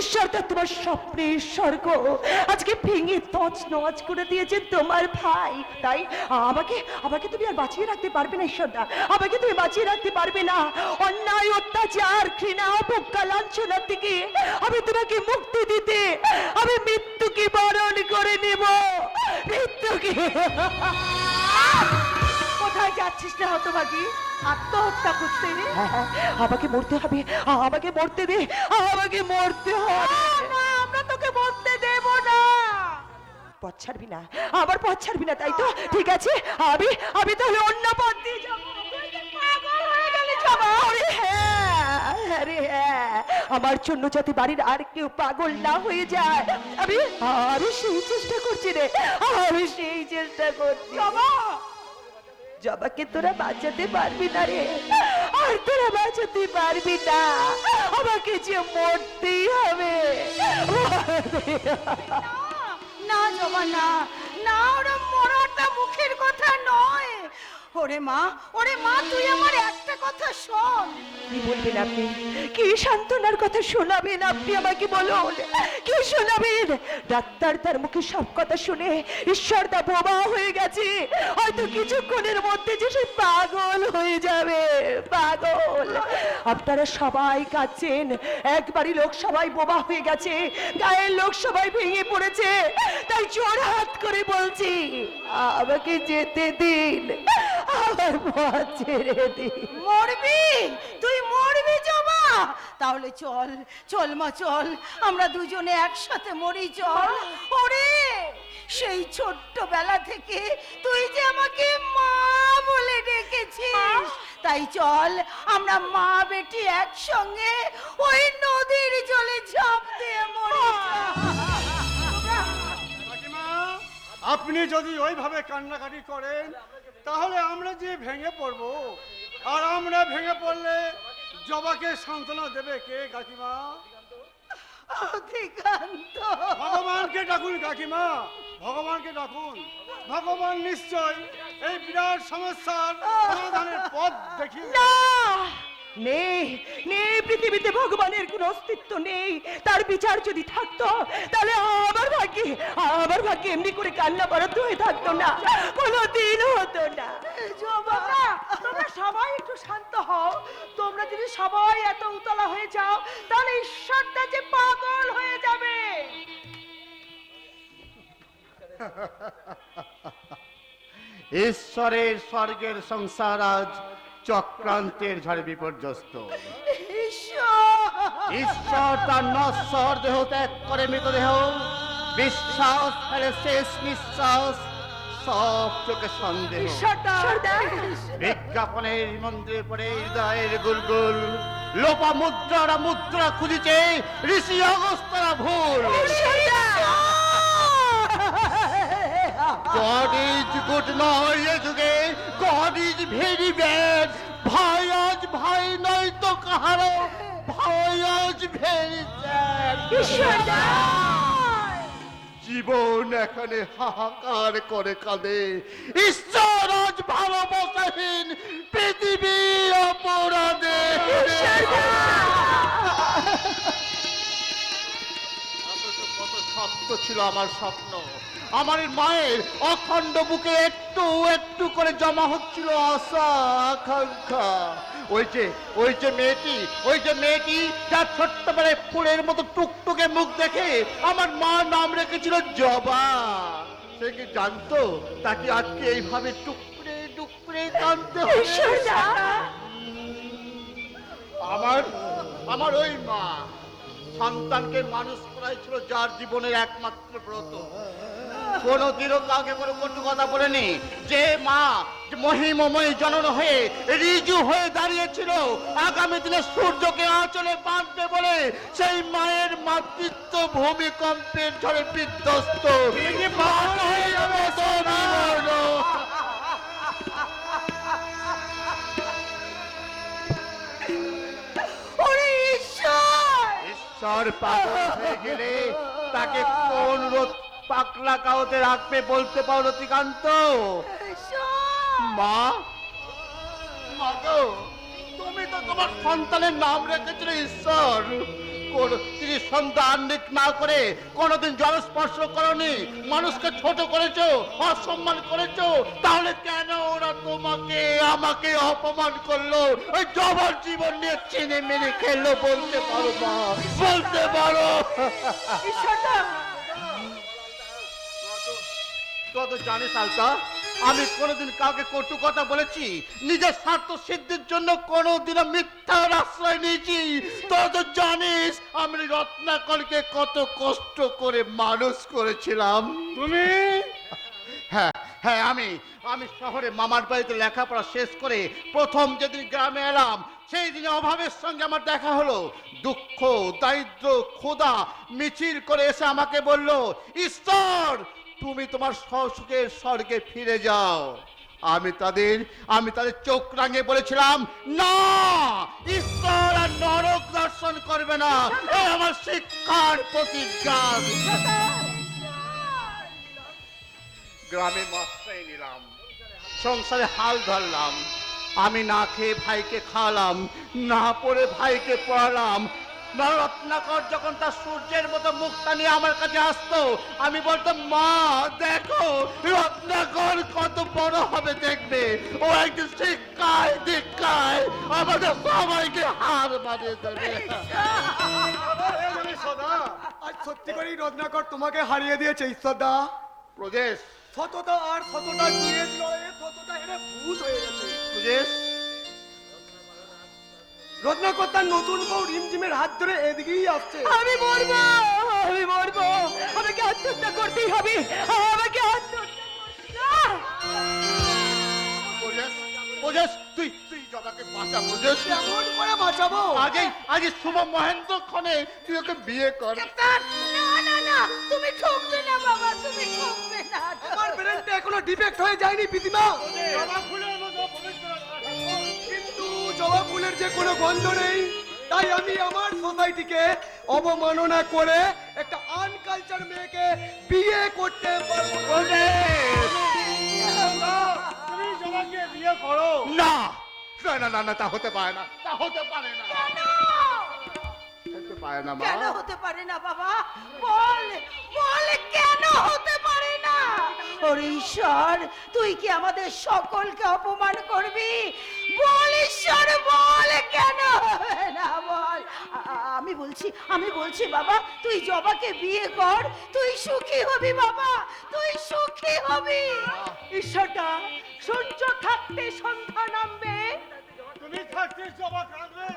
ঈশ্বরদা তোমার স্বপ্নের স্বর্গ আজকে ভেঙে তছনছ করে দিয়েছে তোমার ভাই। তাই আমাকে তুমি আর বাঁচিয়ে রাখতে পারবে না ঈশ্বরদা, আমাকে তুমি বাঁচিয়ে রাখতে পারবে না। অন্যায় অত্যাচার ঘৃণা অবজ্ঞা লাঞ্ছনার থেকে আমি তোমাকে মুক্তি দিতে আমি মৃত্যুকে বরণ করে নেব, মৃত্যুকে। কোথায় যাচ্ছিস না হতভাগী? আত্মহত্যা করতে? আমাকে মরতে হবে, আমাকে মরতে দে, আমাকে মরতে হবে। না, আমরা তোকে মরতে দেব না। পথ ছাড়বি না, আমার পথ ছাড়বি না, তাই তো? ঠিক আছে, আমি আমি তাহলে অন্য পথ দিয়ে যাবো। পাগল হয়ে গেলি জবা? আরে হ্যাঁ, আরে হ্যাঁ, আমার জন্য যাতে বাড়ির আর কেউ পাগল না হয়ে যায়, আমি আমি সেই চেষ্টা করছি রে, আমি সেই চেষ্টা করছি। জবাকে তোরা বাঁচাতে পারবি না রে, আর তোরা বাঁচাতে পারবি না, আমাকে যে মরতেই হবে। না জবা, না না, ওরা মরাটা মুখের কথা নয়। ওরে মা, তুই আমার একটা কথা শোন। কি বলবেন আপনি? কি সান্ত্বনার কথা শোনাবেন আপনি আমাকে? বলুন, কি শোনাবেন? ডাক্তার তার মুখে সব কথা শুনে ঈশ্বরদা বোবা হয়ে গেছে, হয়তো কিছুক্ষণের মধ্যে যে সে পাগল হয়ে যাবে, পাগল। আপনারা সবাই কাঁদছেন, একবারই লোক সবাই বোবা হয়ে গেছে, গায়ের লোক সবাই ভেঙে পড়েছে, তাই জোর হাত করে বলছি, আমাকে যেতে দিন, আমার পথ ছেড়ে দিন। মরবি? তুই মরবি জবা? তাহলে চল, চল মা চল, আমরা দুজনে একসাথে মরি, চল। ওরে, সেই ছোট্টবেলা থেকে তুই যে আমাকে মা বলে ডেকেছিস, তাই চল আমরা মা বেটি একসঙ্গে ওই নদীর জলে ঝাঁপ দিয়ে মরি। কাকিমা, আপনি যদি ওইভাবে কান্নাকাটি করেন তাহলে আমরা যে ভেঙে পড়বো, আর আমরা ভেঙে পড়লে জবাকে সান্ত্বনা দেবে কে কাকিমা? অধিকান্ত, ভগবানকে ডাকুন কাকিমা, ভগবানকে ডাকুন। ভগবান নিশ্চয় এই বিরাট সমস্যার সমাধানের পথ দেখিয়ে না, নেই নেই, পৃথিবীতে ভগবানের কোনো অস্তিত্ব নেই। তার বিচার যদি থাকতো তাহলে আমার ভাগ্যে এমনি করে কান্না বরাদ্দ হয়ে থাকতো না, কোনো দিন হতো না। জবা, তোমরা সবাই একটু শান্ত হও। তোমরা যদি সবাই এত উতলা হয়ে যাও তাহলে ঈশ্বরটা যে পাগল হয়ে যাবে। ঈশ্বরের স্বর্গের সংসার আজ চক্রান্তের ঝড়ে বিপর্যস্ত। ঈশ্বর তার নশ্বর দেহ ত্যাগ করে মৃতদেহ, বিশ্বাস ফেলে শেষ নিঃশ্বাস, সব চোখে সন্দেহ। বিজ্ঞাপনের মন্দিরে পড়ে হৃদয়ের গুলগুল, লোপা মুদ্রা মুদ্রা খুঁজিছে ঋষি অগস্ত্যরা ভুল। God is good নয় এ যুগে, God is very bad। ভাই আজ ভাই নয় তো কাহারো, ভাই আজ very sad। জীবন এখানে হাহাকার করে কাঁদে, ঈশ্বর আজ ভালোবাসাহীন, পৃথিবী অপরাধে। কত শক্ত ছিল আমার স্বপ্ন, আমার মায়ের অখণ্ড বুকে একটু একটু করে জমা হচ্ছিল আশা আকাঙ্ক্ষা। ওই যে মেয়েটি যার ছোট্টবেলায় ফুলের মতো টুকটুকে মুখ দেখে আমার মা নাম রেখেছিল জবা, সে কি জানতো তাকে আজকে এইভাবে টুকরে টুকরে কাঁদতে হবে? আমার ওই মা সন্তানকে মানুষ করাই ছিল যার জীবনের একমাত্র ব্রত। কোনদিনও কাউকে কোনো কটু কথা বলেনি। যে মা মহিমময় জনন হয়ে ঋজু হয়ে দাঁড়িয়েছিল আগামী দিনে সূর্যকে আঁচলে বাঁধবে বলে, সেই মায়ের মাতৃত্ব ভূমিকম্পের ঝড়ে বিধ্বস্ত। ঈশ্বর পাগল হয়ে গেলে তাকে কোন রোদ পাকলা কাউতে রাখবে বলতে পারো রতিকান্ত? মা, গো, তুমি তো তোমার সন্তানের নাম রেখেছিলে ঈশ্বর। তিনি সন্তান না করে কোনোদিন জলস্পর্শ করনি, মানুষকে ছোট করেছো, অসম্মান করেছো, তাহলে কেন ওরা তোমাকে আমাকে অপমান করলো, ওই জবার জীবন নিয়ে চিনে মেরে খেললো? বলতে পারো মা, বলতে পারো। তুই তো জানিস আলতা, আমি কোনোদিন কাউকে কটু কথা বলেছি? নিজের স্বার্থ সিদ্ধির জন্য কোনোদিনও মিথ্যার আশ্রয় নিয়েছি? তোরা তো জানিস আমি রত্নাকরকে কত কষ্ট করে মানুষ করেছিলাম। তুমি হ্যাঁ হ্যাঁ, আমি শহরে মামার বাড়িতে লেখাপড়া শেষ করে প্রথম যেদিন গ্রামে এলাম, সেই দিনে অভাবের সঙ্গে আমার দেখা হলো। দুঃখ, দারিদ্র, ক্ষুধা মিছিল করে এসে আমাকে বলল, ঈশ্বর তুমি তোমার সুখের স্বর্গে ফিরে যাও। আমি তাদের চোখ রাঙে বলেছিলাম, না, ঈশ্বর আর নরক দর্শন করবে না, এ আমার শিক্ষার প্রতিজ্ঞা। গ্রামে মাস্টাই নিলাম, সংসারে হাল ধরলাম। আমি না খেয়ে ভাইকে খাওয়ালাম, না পড়ে ভাইকে পড়ালাম। রত্নাকর যখন তার সূর্যের মতো মুখটা নিয়ে আমার কাছে আসতো, আমি বলতাম, মা দেখো রত্নাকর কত বড় হবে, দেখবে ও একদিন শিক্ষায় দীক্ষায় আমাদের সবাইকে হার মানিয়ে দেবে। সদা আজ সত্যি করেই রত্নাকর তোমাকে হারিয়ে দিয়েছে ঈশ্বরদা। প্রদেশ সততা আর সততা দিয়ে সততা হেরে ভূত হয়ে গেছে। প্রদেশ রত্নাকর তার নতুন বউ রিমঝিমের হাত ধরে এদিকেই আসছে। আমি মরবো, আমাকে আত্মহত্যা করতেই হবে, আমাকে আত্মহত্যা প্রদেশ তুই জবাকে বাঁচা। প্রদেশ কেমন করে বাঁচাবো? আজ শুভ মহেন্দ্র ক্ষণে তুই ওকে বিয়ে কর। তুমি ঠকবে না বাবা, তুমি ঠকবে না। আমার ব্রেনটা এখনো ডিফেক্ট হয়ে যায়নি প্রীতিমা। কিন্তু জবা ফুলের যে কোনো গন্ধ নেই, তাই আমি আমার সোসাইটিকে অবমাননা করে একটা আনকালচার মেয়েকে বিয়ে করতে পারবো। তুমি জবাকে বিয়ে করো। না না না না, তা হতে পারে না, তা হতে পারে না, হতে পারে না মা। কেন হতে পারে না বাবা? বল বল, কেন হতে পারে না? ওরে ঈশ্বর, তুই কি আমাদের সকলকে অপমান করবি? বল ঈশ্বর, বল কেন হবে না, বল। আমি বলছি বাবা, তুই জবাকে বিয়ে কর, তুই সুখী হবি বাবা, তুই সুখী হবি। ঈশ্বরটা, সূর্য থাকতে সন্ধ্যা নামবে, তুমি থাকতে জবা কাঁদবে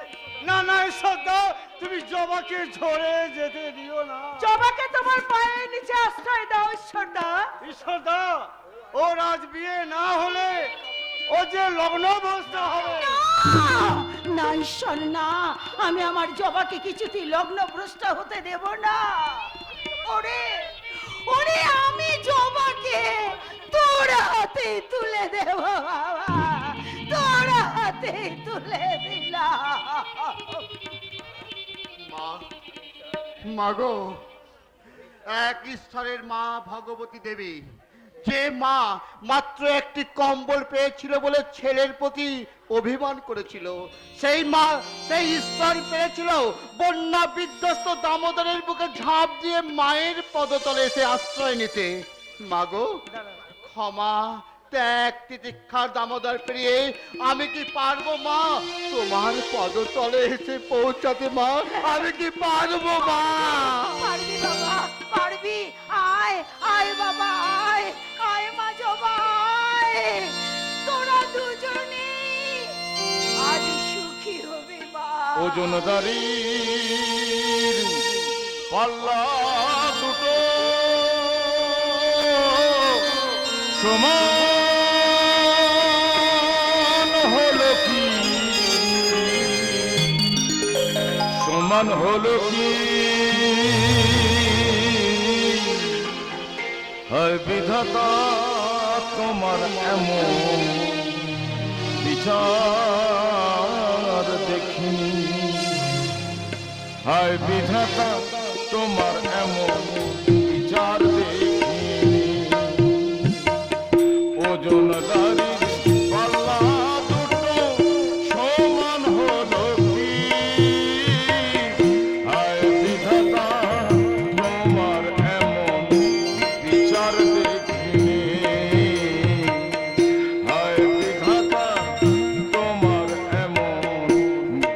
না। না ঈশ্বরদা, তুমি জবাকে ঝরে যেতে দিও না। জবাকে তোমার পায়ের নিচে আশ্রয় দাও ঈশ্বরটা। ঈশ্বরদা, ওর আজ বিয়ে না হলে ও যে লগ্নভ্রষ্ট হবে। না ঈশ্বর না, আমি আমার জবাকে কিছুতেই লগ্নভ্রষ্ট হতে দেব না। ওরে ওরে, আমি জবাকে তোর হাতে তুলে দেব বাবা, তোর হাতে তুলে দিলাম। মাগো, এক ঈশ্বরের মা ভগবতী দেবী, যে মা মাত্র একটি কম্বল পেয়েছিল বলে ছেলের প্রতি অভিমান করেছিল, সেই মা, সেই ঈশ্বর পেয়েছিল বন্যা বিধ্বস্ত দামোদরের বুকে ঝাঁপ দিয়ে মায়ের পদতলে এসে আশ্রয় নিতে। মাগো, ক্ষমা, ত্যাগ, তিতিক্ষার দামোদর পেরিয়ে আমি কি পারবো মা তোমার পদতলে এসে পৌঁছাতে? মা আমি কি পারবো মা? পারবি বাবা, পারবি। আয় আয় বাবা, আয় আয় মা জবা, আয়। তোরা দুজনে আজ সুখী হবি মা। ওজনদারির পাল্লা দুটো সমান হলো কি, সমান হলো কি? হয় বিধাতা তোমার এমন বিচার দেখিনি, হায় বিধাতা তোমার এমন বিচার দেখিনি। ওজনদারির পাল্লা দুটো সমান হলো কি, হায় বিধাতা তোমার এমন বিচার দেখিনি, হায় বিধাতা তোমার এমন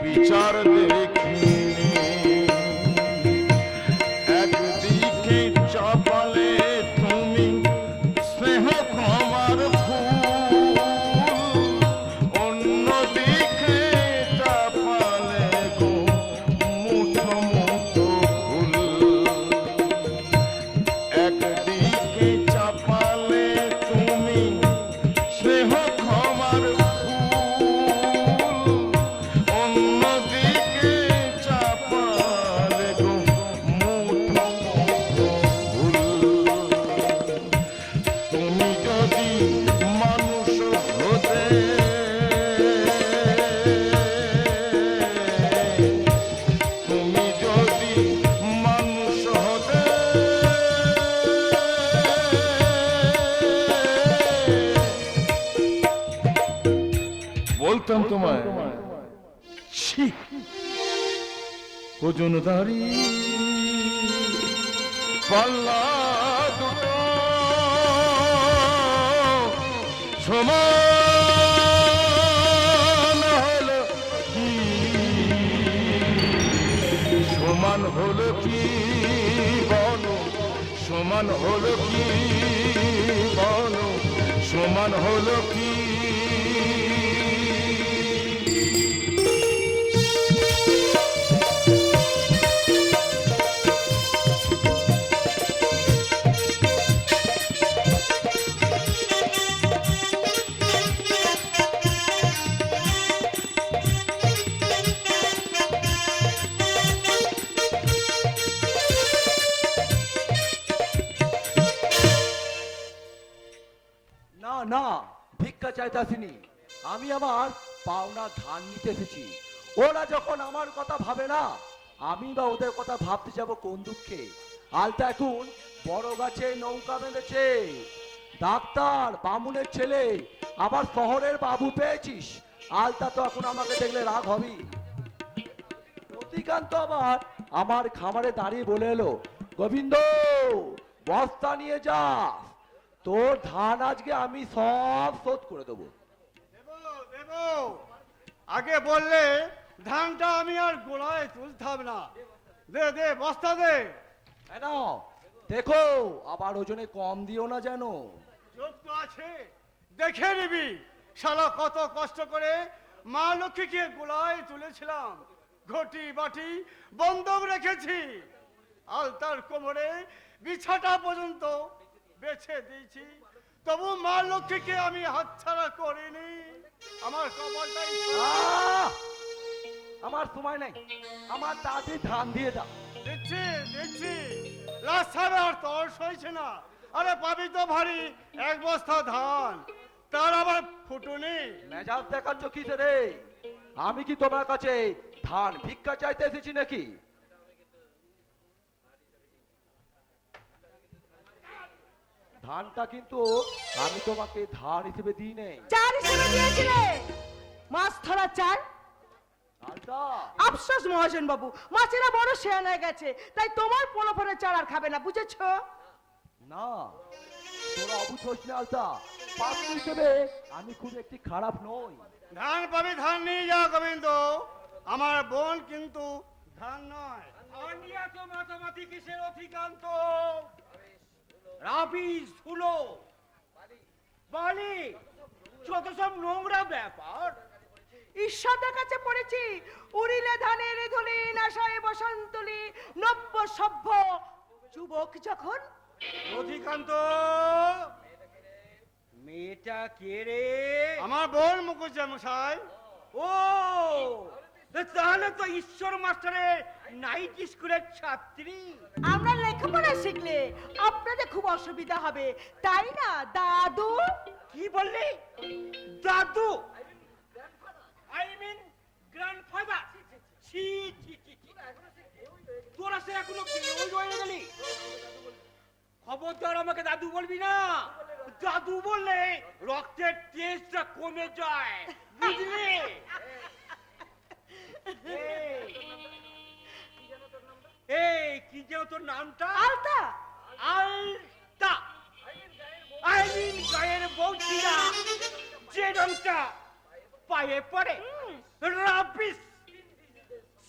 বিচার দেখিনি। একদিকে বলতাম তোমায়, ছি, ওজনদারি পাল্লা দুটো সমান হলো কি, সমান হলো কি বলো, সমান হলো কি বলো, সমান হলো কি? না না, ভিক্ষা চাইতে আসিনি, আমি আমার পাওনা ধান নিতে এসেছি। ওরা যখন আমার কথা ভাবে না, আমি বা ওদের কথা ভাবতে যাব কোন দুঃখে? আলতা এখন বড় গাছে নৌকা বেঁধেছে। ডাক্তার বামুনের ছেলে, আবার শহরের বাবু পেয়েছিস। আলতা তো এখন আমাকে দেখলে রাগ হবি। রতিকান্ত আবার আমার খামারে দাঁড়িয়ে বলে এলো, গোবিন্দ বস্তা নিয়ে যা, তোর ধান আজকে আমি সব শোধ করে দেবো। দেবো আগে বললে ধানটা আমি আর গোড়ায় তুলতাম না। দে দে বস্তা দে। কেন দেখো, আবার ওজনে কম দিও না যেন। চোখ তো আছে, দেখে নিবি। শালা কত কষ্ট করে মা লক্ষ্মীকে গোলায় তুলেছিলাম, ঘটি বাটি বন্ধক রেখেছি, আলতার কোমরে বিছাটা পর্যন্ত বেছে দিয়েছি, তবু মা লক্ষ্মীকে আমি হাতছাড়া করিনি। আমার কপালটাই আহ! আমার সময় নাই, আমার তাড়াতাড়ি ধান দিয়ে দাও। দিচ্ছি দিচ্ছি, রাস্তায় আর তর সইছে না। আরে পাবি তো ভারী এক বস্তা ধান, তার আবার ফুটুনি। মেজাজ দেখাচ্ছ কিসে রে? আমি কি তোমার কাছে ধান ভিক্ষা চাইতে এসেছি নাকি? ধানটা কিন্তু আমি তোমাকে ধার হিসেবে দিই নেই। চার হিসেবে দিয়েছিলে, মাছ ধরা চার। আলতা, আফসোস মহাজন বাবু, মাছেরা বড় শেয়ান হয়ে গেছে, তাই তোমার পোলাপনের চার আর খাবে না, বুঝেছো? না তোরা অবুঝ হোস না আলতা, পাত্র হিসেবে আমি খুব একটি খারাপ নই। ধান পাবি, ধান নিয়ে যা গোবিন্দ। আমার বোন কিন্তু ধান নয়। ধান নিয়ে এত মাতামাতি কিসের অধিকান্ত? রাবিশ ধুলো বালি যত সব নোংরা ব্যাপার। ঈশ্বরের কাছে পড়েছি, উড়িলে ধানের ধুলি, নাশায় বসন্তলি, নব্য সভ্য যুবক যখন। অধিকান্ত, মেয়েটা কে রে? আমার বোন মুখুজ্জা মশাই। ও তাহলে তো ঈশ্বর মাস্টারের নাইট স্কুলের ছাত্রী। আমরা লেখাপড়া শিখলে আপনাদের খুব অসুবিধা হবে, তাই না দাদু? কি বললি? দাদু? I mean grandfather. ছি ছি ছি ছি। তোরা সে এখনো ওই রয়ে গেলি? খবরদার আমাকে দাদু বলবি না। দাদু বললে রক্তের টেস্টটা কমে যায়, বুঝলি? এই কি যেন তোর নামটা? আলতা। আলতা। আই মিন গায়ের বৌচিরা যে রংটা পায়ে পড়ে, রাবিশ,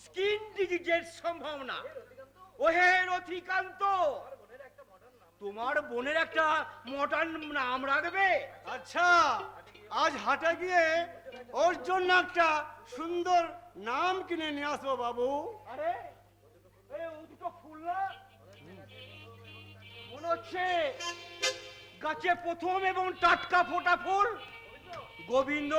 স্কিন ডিজিজের সম্ভাবনা। ওহে রথিকান্ত, তোমার বোনের একটা মডার্ন নাম রাখবে। আচ্ছা, আজ হাটে গিয়ে ওর জন্য একটা সুন্দর নাম কিনে নিয়ে আসবো বাবু। আরে আরে ও দুটো ফুল না, মনে হচ্ছে গাছে প্রথম এবং টাটকা ফোটা ফুল। গোবিন্দ,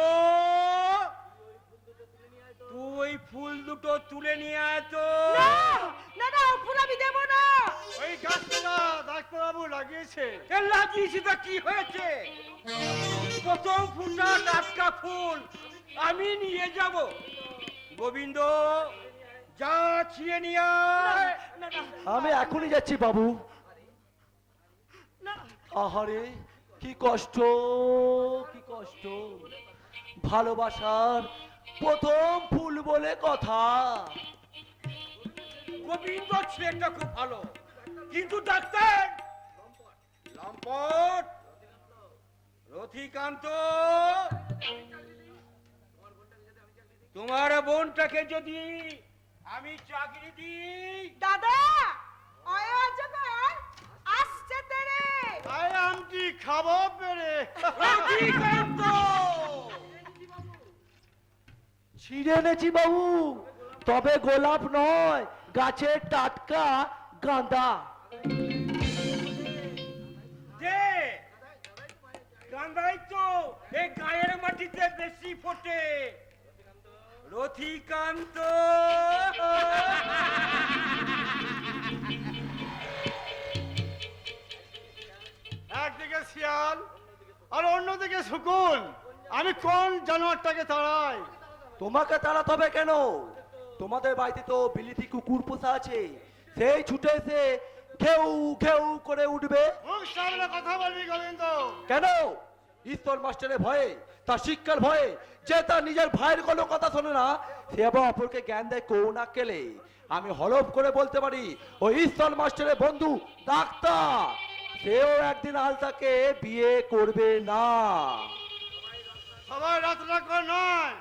তুই ফুল দুটো তুলে নিয়ে আয় তো। না না, ফুল আমি দেবো না। ওই গাছটা ডাক্তারবাবু লাগিয়েছে। এ লাগিয়েছি তা কি হয়েছে? প্রথম ফুলটা টাটকা ফুল আমি নিয়ে যাব। গোবিন্দ, যা ছিঁড়ে নিয়ে আয়। আমি এখনই যাচ্ছি বাবু। আহারে কি কষ্ট, কি কষ্ট। ভালোবাসার প্রথম ফুল বলে কথা। গোবিন্দ ছেলেটা খুব ভালো, কিন্তু ডাক্তার লম্পট রথিকান্ত, তোমার বোনটাকে যদি আমি চাকরি দিই। দাদা ওই অজগর আসছে তেরে। আই আমটি খাবো পেরে। রথিকান্ত, ছিঁড়ে এনেছি বাবু, তবে গোলাপ নয়, গাছের টাটকা গাঁদা। দে গান্ধাই তো এই গায়ের মাটিতে বেশি ফোটে। রথিকান্ত, একদিকে শিয়াল আর অন্যদিকে শকুন, আমি কোন জানোয়ারটাকে তাড়াই? তোমাকে তাড়াতে হবে কেন? তোমাদের বাড়িতে তো বিলিতি কুকুর পোষা আছে, সেই ছুটে এসে ঘেউ ঘেউ করে উঠবে। মুখ সামনে কথা বলবি গোবিন্দ। কেন? ঈশ্বর মাস্টারের ভয়ে, তার শিক্ষার ভয়ে, যে তার নিজের ভাইয়ের কোনো কথা শোনে না, সে আবার অপরকে জ্ঞান দেয় করুণা কেলে। আমি হলফ করে বলতে পারি, ওই ঈশ্বর মাস্টারের বন্ধু ডাক্তার, সেও একদিন আলতাকে বিয়ে করবে না। সবাই রাত রাখো নয়।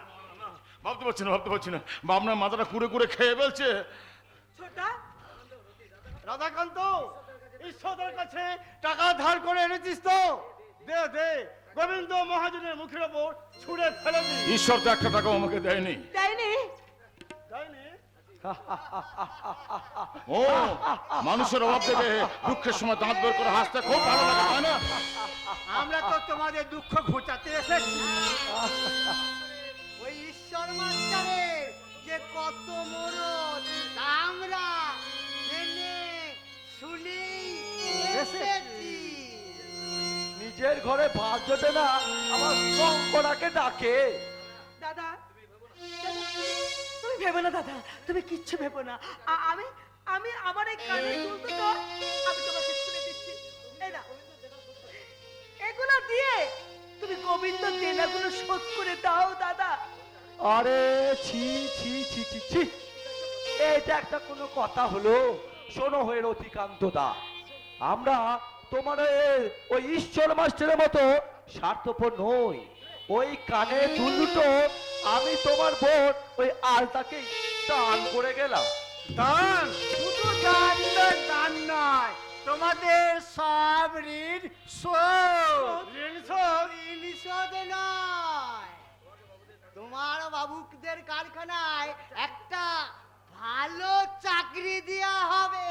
ভাবতে পারছি না আপনার মাথাটা কুড়ে কুড়ে খেয়ে ফেলছে। ছোটা রাধাকান্ত, ঈশ্বরের কাছে টাকা ধার করে এনেছিস তো? দে দে, গোবিন্দ মহাজনের মুখের ওপর ছুঁড়ে ফেলে দি। ঈশ্বর তো একটা টাকাও আমাকে দেয়নি। তাইনি তাইনি? ও, মানুষের অভাব থেকে দুঃখের সময় দাঁত বের করে হাসতে খুব ভালো লাগে, তাই না? আমরা তো তোমাদের দুঃখ ঘোচাতে এসেছি। ওই ঈশ্বর মাস্টারের যে কত মরদ আমরা জেনে শুনেই এসেছি। নিজের ঘরে ভাত জোটে না, আমার শঙ্করাকে ডাকে। দাদা তুমি ভেবো না, দাদা তুমি কিচ্ছু ভেবো না। আমি আমি আমার এই কানের দুল দুটো আমি তোমাকে খুলে দিচ্ছি। এই না, এগুলো দিয়ে তুমি গোবিন্দ দেনাগুলো শোধ করে দাও দাদা। আরে ছি ছি ছি ছি ছি, এটা একটা কোনো কথা হলো? শোনো হয়ে রতিকান্ত দা, আমরা তোমার ওই ঈশ্বর মাস্টারের মতো স্বার্থপর নই। ওই কানে দুল দুটো আমি তোমার বোন ওই আলতাকে দান করে গেলাম। দান? শুধু দান দান নয়, তোমাদের সব ঋণ শোধ। ঋণ শোধ? ঋণ শোধ নয়, তোমার বাবুদের কারখানায় একটা ভালো চাকরি দেয়া হবে।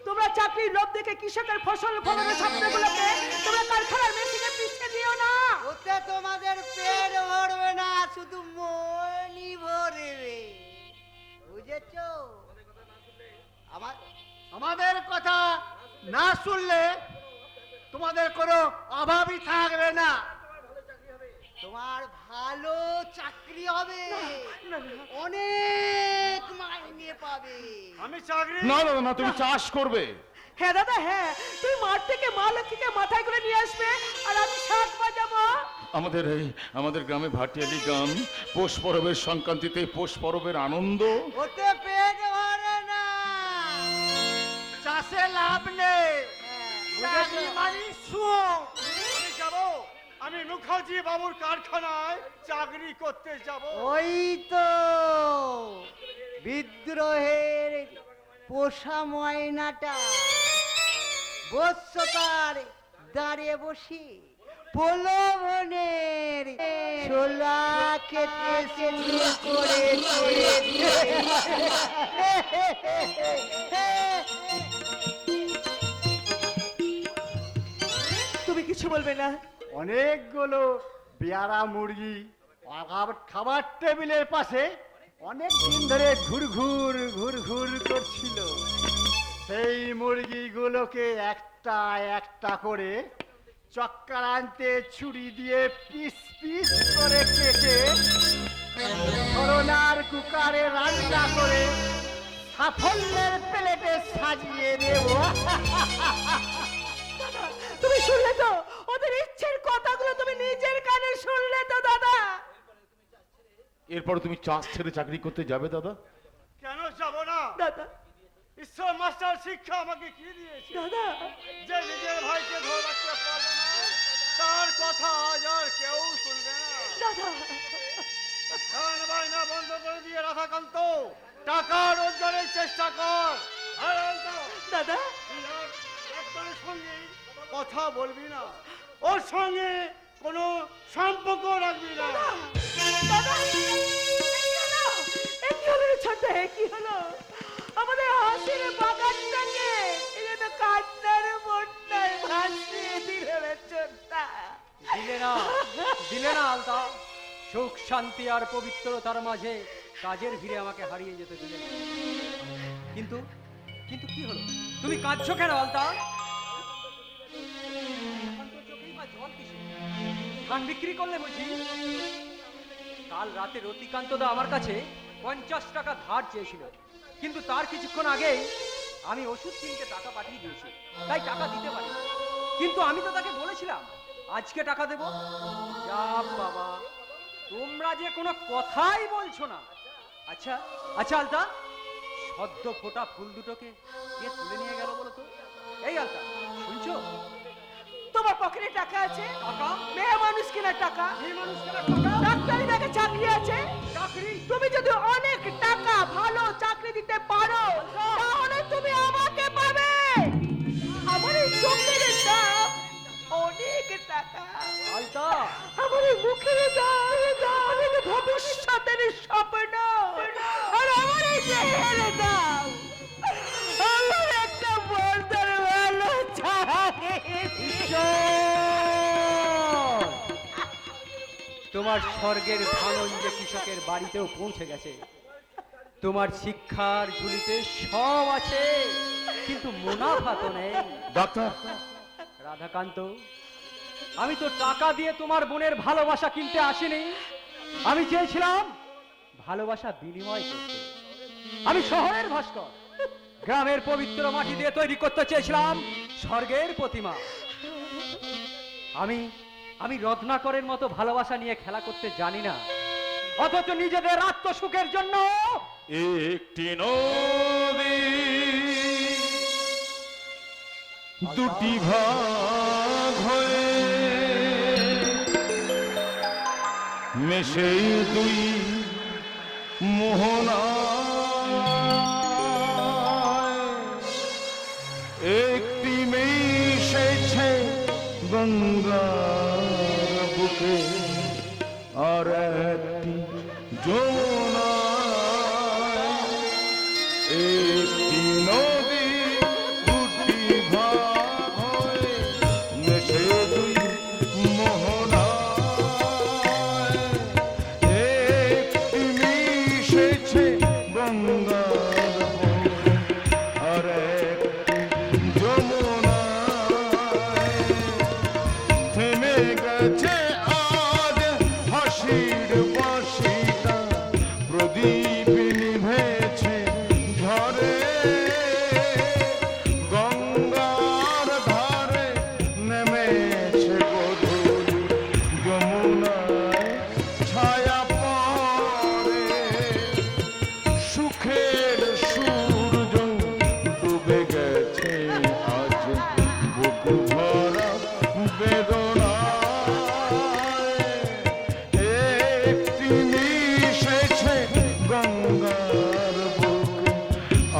তোমরা চাকরির লোভ দেখে কৃষকের ফসল ফলানোর স্বপ্নগুলোকে তোমরা কারখানার মেশিনে পিষে দিও না। ওতে তোমাদের পেট ভরবে না, শুধু মনই ভরবে, বুঝেছো? আমাদের কথা না শুনলে তোমাদের কোনো অভাবই থাকবে না। তোমার ভালো চাকরি হবে, অনেক মাইনে পাবে। আমি চাকরি না দাদা না, তুমি চাষ করবে। হ্যাঁ দাদা হ্যাঁ, তুমি মাঠ থেকে মা লক্ষ্মীকে মাথায় করে নিয়ে আসবে আর আমি শাক বাজাবো। আমাদের গ্রামে ভাটিয়ালি গান, পৌষ পরবের সংক্রান্তিতে পৌষ পরবের আনন্দ। ওতে পেট ভরে না, চাষে লাভ নেই। চাকরি মানে সুখ। আমি যাবো, আমি মুখার্জি বাবুর কারখানায় চাকরি করতে যাব। ওই তো বিদ্রোহের পোষা ময়নাটা বৎসকার দাঁড়িয়ে বসে প্রলোভনের ছোলা খেতে শুরু করেছে। তুমি কিছু বলবে না? অনেকগুলো পেয়ারা মুরগি খাবার টেবিলের পাশে অনেক দিন ধরে ঘুরঘুর ঘুরঘুর করছিল। সেই মুরগিগুলোকে একটা একটা করে চক্রান্তে ছুরি দিয়ে পিস পিস করে কেটে করোনার কুকারে রান্না করে সাফল্যের প্লেটে সাজিয়ে দেব। তুমি শুনলে তো ওদের ইচ্ছের কথাগুলো শুনলে তো দাদা? এরপর তুমি চাষ ছেড়ে চাকরি করতে যাবে দাদা? কেন যাব না? দাদা ঈশ্বর মাস্টার শিক্ষা আমাকে কি দিয়েছে? দাদা যে নিজের ভাইকে ধরে রাখতে পারবে না, তার কথা আজ আর কেউ শুনবে না। দাদা গান বাজনা বন্ধ করে দিয়ে রাধাকান্ত টাকা রোজগারের চেষ্টা কর। আর অন্ত, দাদা তুই আর ডাক্তারের সঙ্গে কথা বলবি না, ওর সঙ্গে কোনো সম্পর্ক রাখবি না। দাদা কি হলো? এ কি হলো রে ছোট্ট? এ কি হলো? আমাদের হাসির বাগানটাকে এটা তো কান্নার বন্যায় ভাসিয়ে দিল রে ছোট্টা। দিলে না আলতা। সুখ শান্তি আর পবিত্রতার মাঝে কাজের ভিড়ে আমাকে হারিয়ে যেতে দিলে না। কিন্তু কিন্তু কি হলো? তুমি কাঁদছো কেন আলতা? চোখেই বা জল কিসে? ধান বিক্রি করলে বুঝি? কাল রাতে রতিকান্ত দা আমার কাছে 50 টাকা ধার চেয়েছিল, কিন্তু তার কিছুক্ষণ আগেই আমি ওষুধ কিনতে টাকা পাঠিয়ে দিয়েছি, তাই টাকা দিতে পারি। কিন্তু আমি তো তাকে বলেছিলাম আজকে টাকা দেব। যা বাবা, তোমরা যে কোনো কথাই বলছো না। আচ্ছা আচ্ছা আলতা, সদ্য ফোটা ফুল দুটোকে কে তুলে নিয়ে গেল বলো তো? এই আলতা, শুনছো? তোমার পকেটে টাকা আছে? টাকা? মেয়ে মানুষ কেনার টাকা, এই মানুষ কেনার টাকা? ডাক্তারি দেখে চাকরি আছে। চাকরি? তুমি যদি অনেক টাকা ভালো চাকরি দিতে পারো তাহলে তুমি আমাকে পাবে। আমার এই চোখের দাম অনেক টাকা, আলতা, আমার এই মুখের দাম অনেক ভবিষ্যতের স্বপ্ন, আর আমার এই দেহের দাম আমার একটা বর্দার ভালো চাকরি। তোমার স্বর্গের ধানন যে কৃষকের বাড়িতেও পৌঁছে গেছে। তোমার শিক্ষার ঝুলিতে সব আছে, কিন্তু মুনাফা তো নেই। ডাক্তার, রাধাকান্ত, আমি তো টাকা দিয়ে তোমার বোনের ভালোবাসা কিনতে আসিনি। আমি চেয়েছিলাম ভালোবাসা বিনিময় করতে। আমি শহরের ভাস্কর, গ্রামের পবিত্র মাটি দিয়ে তৈরি করতে চেয়েছিলাম স্বর্গের প্রতিমা। আমি রত্নাকরের মতো ভালোবাসা নিয়ে খেলা করতে জানি না, অথচ নিজেদের আত্মসুখের জন্য একটি নদী দুটি ভাগ হয়ে মেশে দুই মোহনায় একটি মিশেছে গঙ্গার বুকে আর একটি যমুনায়। একটি নদী দুটি ভাগ হয়ে মেশে দুই মোহনায় একটি মিশেছে গঙ্গার বুকে আর একটি যমুনায়। থেমে গেছে আজ হাসির বাঁশিটা, প্রদীপ নিভেছে ঝরে গঙ্গার ধারে নেমেছে গধূলি যমুনায় ছায়া পড়ে। সুখের সূর্য ডুবে গেছে আজ বুক ভরা বেদনায়। একটি মিশেছে গঙ্গার বুকে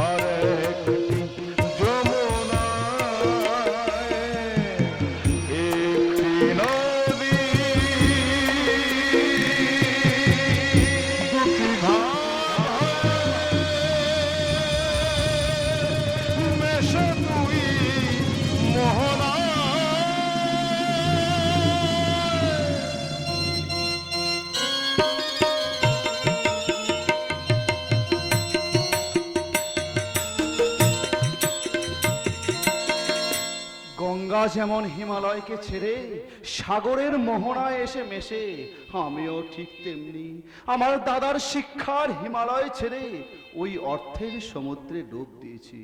আর একটি যমুনায়। একটি নদী দুটি ভাগ মেশে দুই মোহনায়। গঙ্গা যেমন হিমালয়কে ছেড়ে সাগরের মোহনায় এসে মেশে, আমিও ঠিক তেমনি আমার দাদার শিক্ষার হিমালয় ছেড়ে ওই অর্থের সমুদ্রে ডুব দিয়েছি।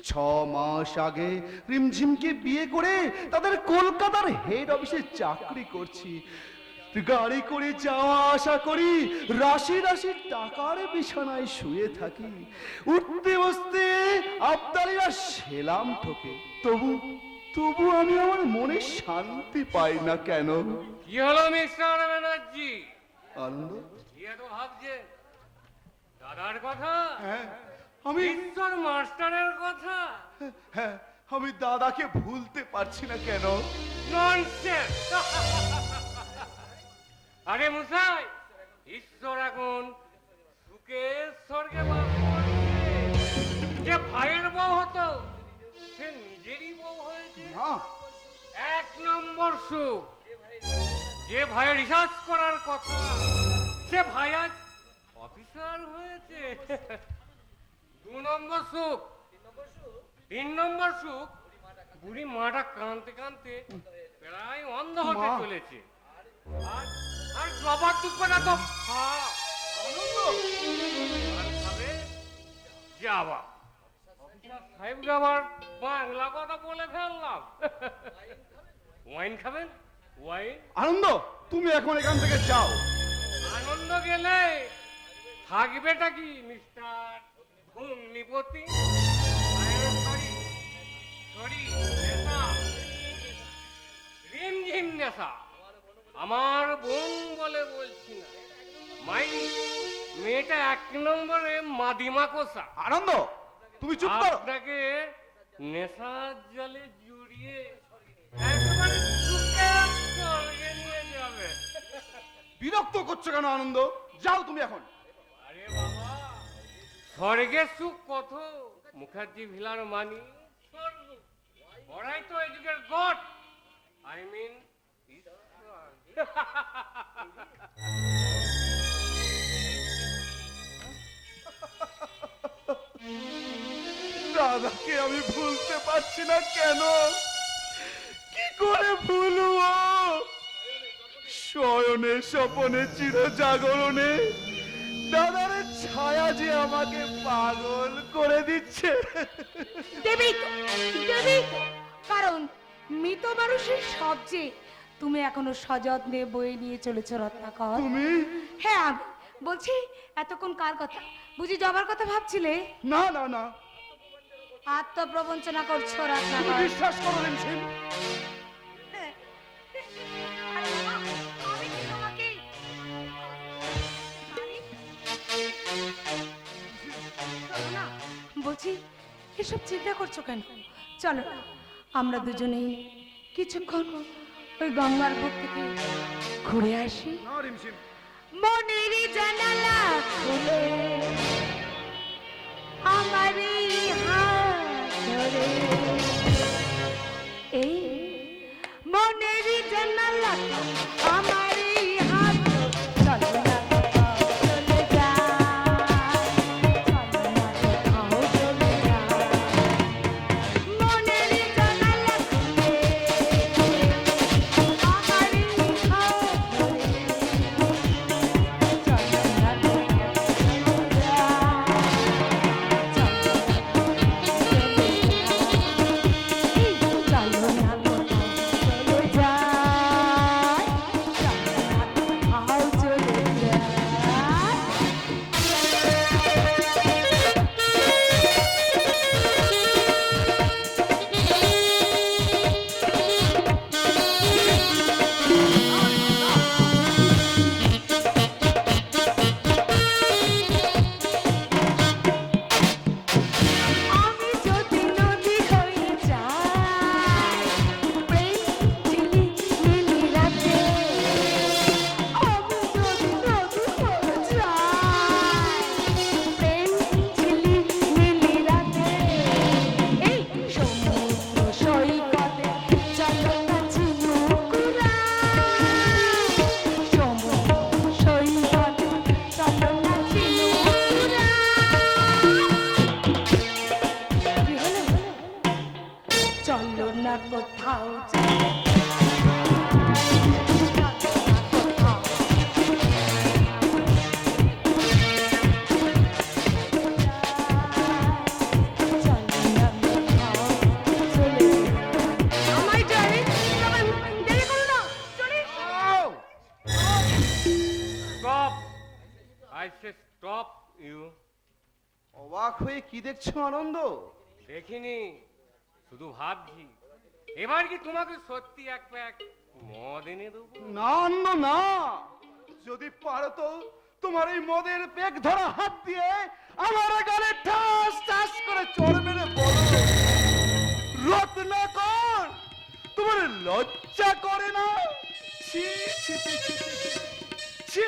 6 মাস আগে রিমঝিমকে বিয়ে করে তাদের কলকাতার হেড অফিসে চাকরি করছি। গাড়ি করে যাওয়া আসা করি, রাশি রাশি টাকার বিছানায় শুয়ে থাকি, উঠতে বসতে আবদারিরা সেলাম ঠোকে, তবু তবু আমি আমার মনে শান্তি পাই না কেন? কি হলো মিস্টার ব্যানার্জি? আনন্দ, কি এত ভাবছে? দাদার কথা? হ্যাঁ আমি ঈশ্বর মাস্টারের কথা? হ্যাঁ আমি দাদাকে ভুলতে পারছি না কেন? ননসেন্স! আরে মুসাই, ঈশ্বর এখন সুখের স্বর্গে বাস করছে। যে ভাইয়ের বউ হতো সে নিজেরই বউ হয়েছে। না, 1 নম্বর সুখ। যে ভাইয়ের রিসার্চ করার কথা সে ভাই আজ অফিসার হয়েছে। 2 নম্বর সুখ। 3 নম্বর সুখ, বুড়ি মাটা কাঁদতে কাঁদতে প্রায় অন্ধ হতে চলেছে। আর সবার দুঃখটা তো যাবা সাহেবকে আবার বাংলা কথা বলে ফেললাম। ওয়াইন খাবেন? ওয়াইন? আনন্দ, তুমি এখন এখান থেকে যাও। আনন্দ গেলে থাকবেটা কি মিস্টার ভগ্নিপতি? সরি সরি, নেশা, রিমঝিম নেশা। আমার বোন বলে বলছি না, মাই মেয়েটা 1 নম্বরে মাদিমা কোষা। আনন্দ, তুমি চুপ করো। আপনাকে নেশার জলে জড়িয়ে একেবারে সুখের স্বর্গে নিয়ে যাবে। বিরক্ত করছো কেন আনন্দ? যাও তুমি এখন। আরে বাবা, স্বর্গের সুখ কত? মুখার্জি ভিলার মানি স্বর্গ। ওরাই তো এদিকের গড, আই মিন দাদাকে আমি ভুলতে পারছি না কেন? কি করে ভুলবো? শয়নে স্বপনে চির জাগরণে দাদার ছায়া যে আমাকে পাগল করে দিচ্ছে। দেবী দেবী, কারণ মৃত মানুষের সবচেয়ে তুমি এখনো সযত্নে বয়ে নিয়ে চলেছ রত্নাকর। তুমি? হ্যাঁ আমি বলছি, এতক্ষণ কার কথা বুঝি যাবার কথা ভাবছিলে? না না না, আত্মপ্রবঞ্চনা করছো তুমি রত্নাকর। বিশ্বাস করো রিমঝিম। আরে বাবা, আমি কি তোমাকে চলো না, বলছি এসব চিন্তা করছো কেন? চলো না, আমরা দুজনেই কিছুক্ষণ ওই গঙ্গার বুক থেকে ঘুরে আসি। না রিমঝিম, মনের জানালা খুলে আমারই হাত ধরে, এই মনের জানালা আমারই হাত ধরে, চলো না কোথাও চলে যাই, চলো না কোথাও চলে যাই। মনের জানালা খুলে আমারই হাত ধরে, আমি যদি নদী হয়ে যাই, প্রেম ঝিলি মিলি রাতে, আমি যদি নদী হয়ে যাই, প্রেম ঝিলি মিলি রাতে, এই সমুদ্র সৈকতে চলো না ঝিনুকুরাই, সমুদ্র সৈকতে চলো না ঝিনুকুরাই। চলো না কোথাও যাও। ইউ। অবাক হয়ে কি দেখছো আনন্দ? দেখিনি, শুধু ভাবছি এবার কি তোমাকে সত্যি এক প্যাক মদ এনে দেবো। না আনন্দ না, যদি পারো তো তোমার এই মদের পেক ধরা হাত দিয়ে আমার গালে ঠাস ঠাস করে চড় মেরে বলো, রত্নাকর তোমার লজ্জা করে না? ছি ছি ছি ছি ছি, ছি।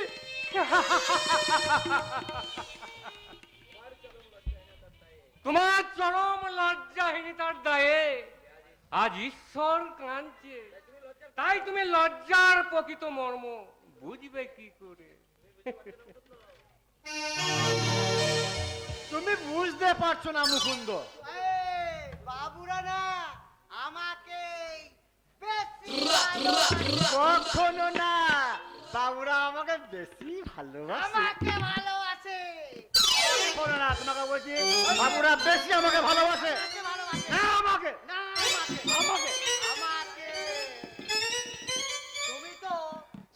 তোমার চরম লজ্জাহীনতার দায়ে আজ ঈশ্বর কাঁদছে, তাই তুমি লজ্জার প্রকৃত মর্ম বুঝবে কি করে? তুমি বুঝতে পারছো না মুকুন্দ। বাবুরা না আমাকে কখনো না, বাবুরা আমাকে বেশি ভালোবাসে। ভালোবাসে শোনো না, তোমাকে বলছি বাবুরা বেশি আমাকে ভালোবাসে। না আমাকে, আমাকে আমাকে তুমি তো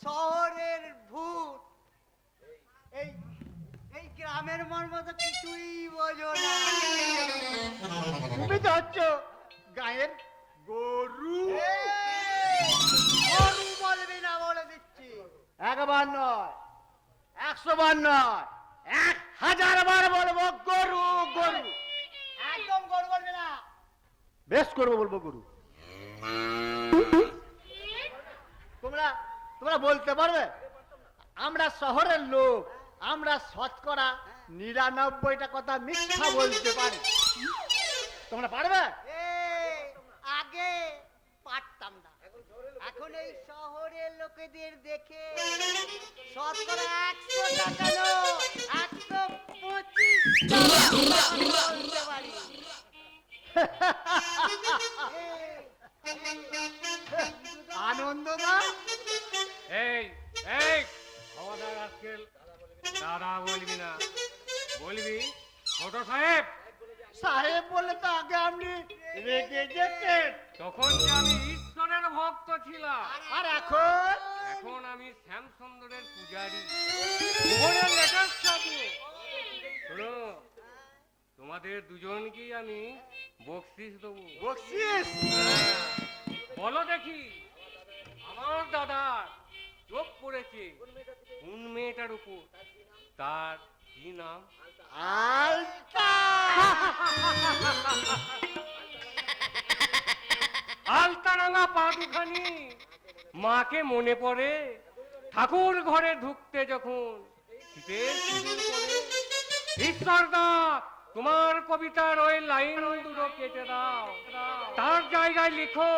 শহরের ভূত, এই এই গ্রামের মর্ম তো কিছুই বোঝো না। তুমি তো হচ্ছ গায়ের গরু। গরু বলবি না বলে দিচ্ছি। একবার নয়, 100 বার নয়, 1000 বার বলবো গরু গরু। একদম গরু বলবি না। বেশ করবো, বলবো গরু। তোমরা তোমরা বলতে পারবে আমরা শহরের লোক, আমরা শতকরা 99টা কথা মিথ্যা বলতে পারি। তোমরা পারবে? আগে পারতাম না, এখন এই শহরের লোকেদের দেখে শতকরা 100 টাকা নয় 125 বলতে পারি। আনন্দ না? এই এই খবরদার আজকাল দাদা বলবি না, বলবি ছোট সাহেব। সাহেব বলে তো আগে আপনি রেগে যেতেন, তখন যে আমি ঈশ্বরের ভক্ত ছিলাম, আর এখন এখন আমি শ্যামসুন্দরের পূজারি, ভুবনের লেটেস্ট সাধু। শোনো, তোমাদের দুজনকেই আমি বকশিস দেবো। বকশিস? বলো দেখি, আমার দাদার চোখ পড়েছে কোন মেয়েটার উপর, তার কি নাম? আলতা। আলতারাঙা পা দুখানি মাকে মনে পড়ে ঠাকুর ঘরে ঢুকতে যখন শীতের সিঁদুর পড়ে। ঈশ্বরদা, তোমার কবিতার ওই লাইন দুটো কেটে দাও, তার জায়গায় লিখো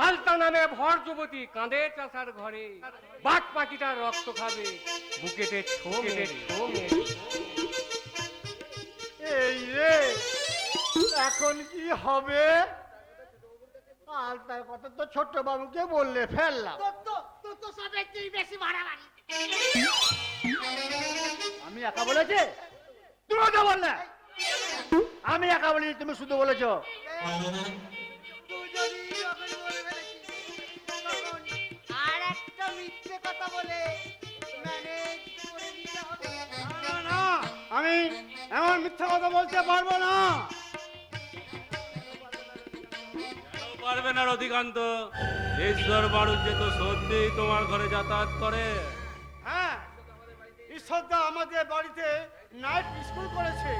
আলতা নামে ভর যুবতী কাঁদে চাষার ঘরে, বাঘ পাখিটা রক্ত খাবে বুকেতে ছো মেরে। এই রে, এখন কি হবে? আলতার কথা তো ছোট বাবুকে বললে ফেললাম। আমি একা বলেছি? তুমি তো বললে। আমি একা বলি, তুমি শুধু বলেছো। আর একটা মিথ্যে কথা বলে ম্যানেজ করে দিতে হবে। না না, আমি এমন মিথ্যা কথা বলতে পারবো না। পারবে না রতিকান্ত, ঈশ্বর বাড়ুজ্যে তো সত্যিই তোমার ঘরে যাতায়াত করে। হ্যাঁ, ঈশ্বরদা আমাদের বাড়িতে নাইট স্কুল করেছে।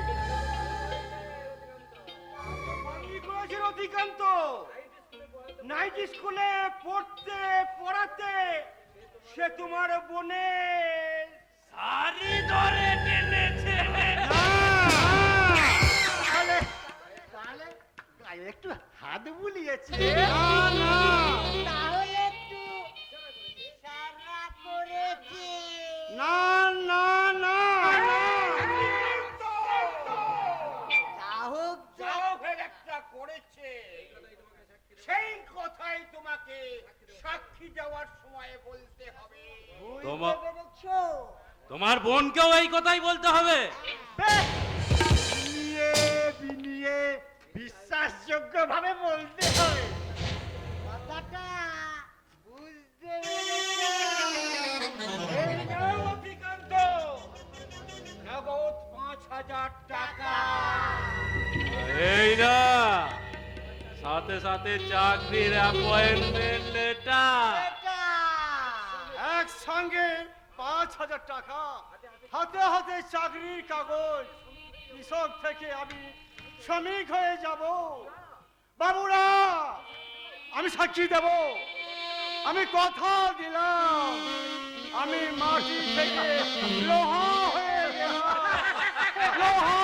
কি করেছে রতিকান্ত? নাইট স্কুলে পড়তে পড়াতে সে তোমার বোনের শাড়ি ধরে টেনেছে। তাহলে তাহলে গায়ে একটু হাত বুলিয়েছে। তাহলে একটু সারা করেছে। না না না, তা হোক একটা করেছে, সেই কথাই তোমাকে সাক্ষী দেওয়ার সময় বলতে হবে। তোমার পেরেছো? তোমার বোনকেও এই কথাই বলতে হবে। বিনিয়ে বিনিয়ে বিশ্বাসযোগ্য ভাবে বলতে হবে। কথাটা বুঝতে পেরেছো? এই নাও রতিকান্ত, নগদ সাথে সাথে চাকরির অ্যাপয়েন্টমেন্ট লেটার। একসঙ্গে 5,000 টাকা, হাতে হাতে চাকরির কাগজ। কৃষক থেকে আমি শ্রমিক হয়ে যাব। বাবুরা, আমি সাক্ষী দেব, আমি কথা দিলাম, আমি মাটি থেকে লোহা হয়ে গেলাম, লোহা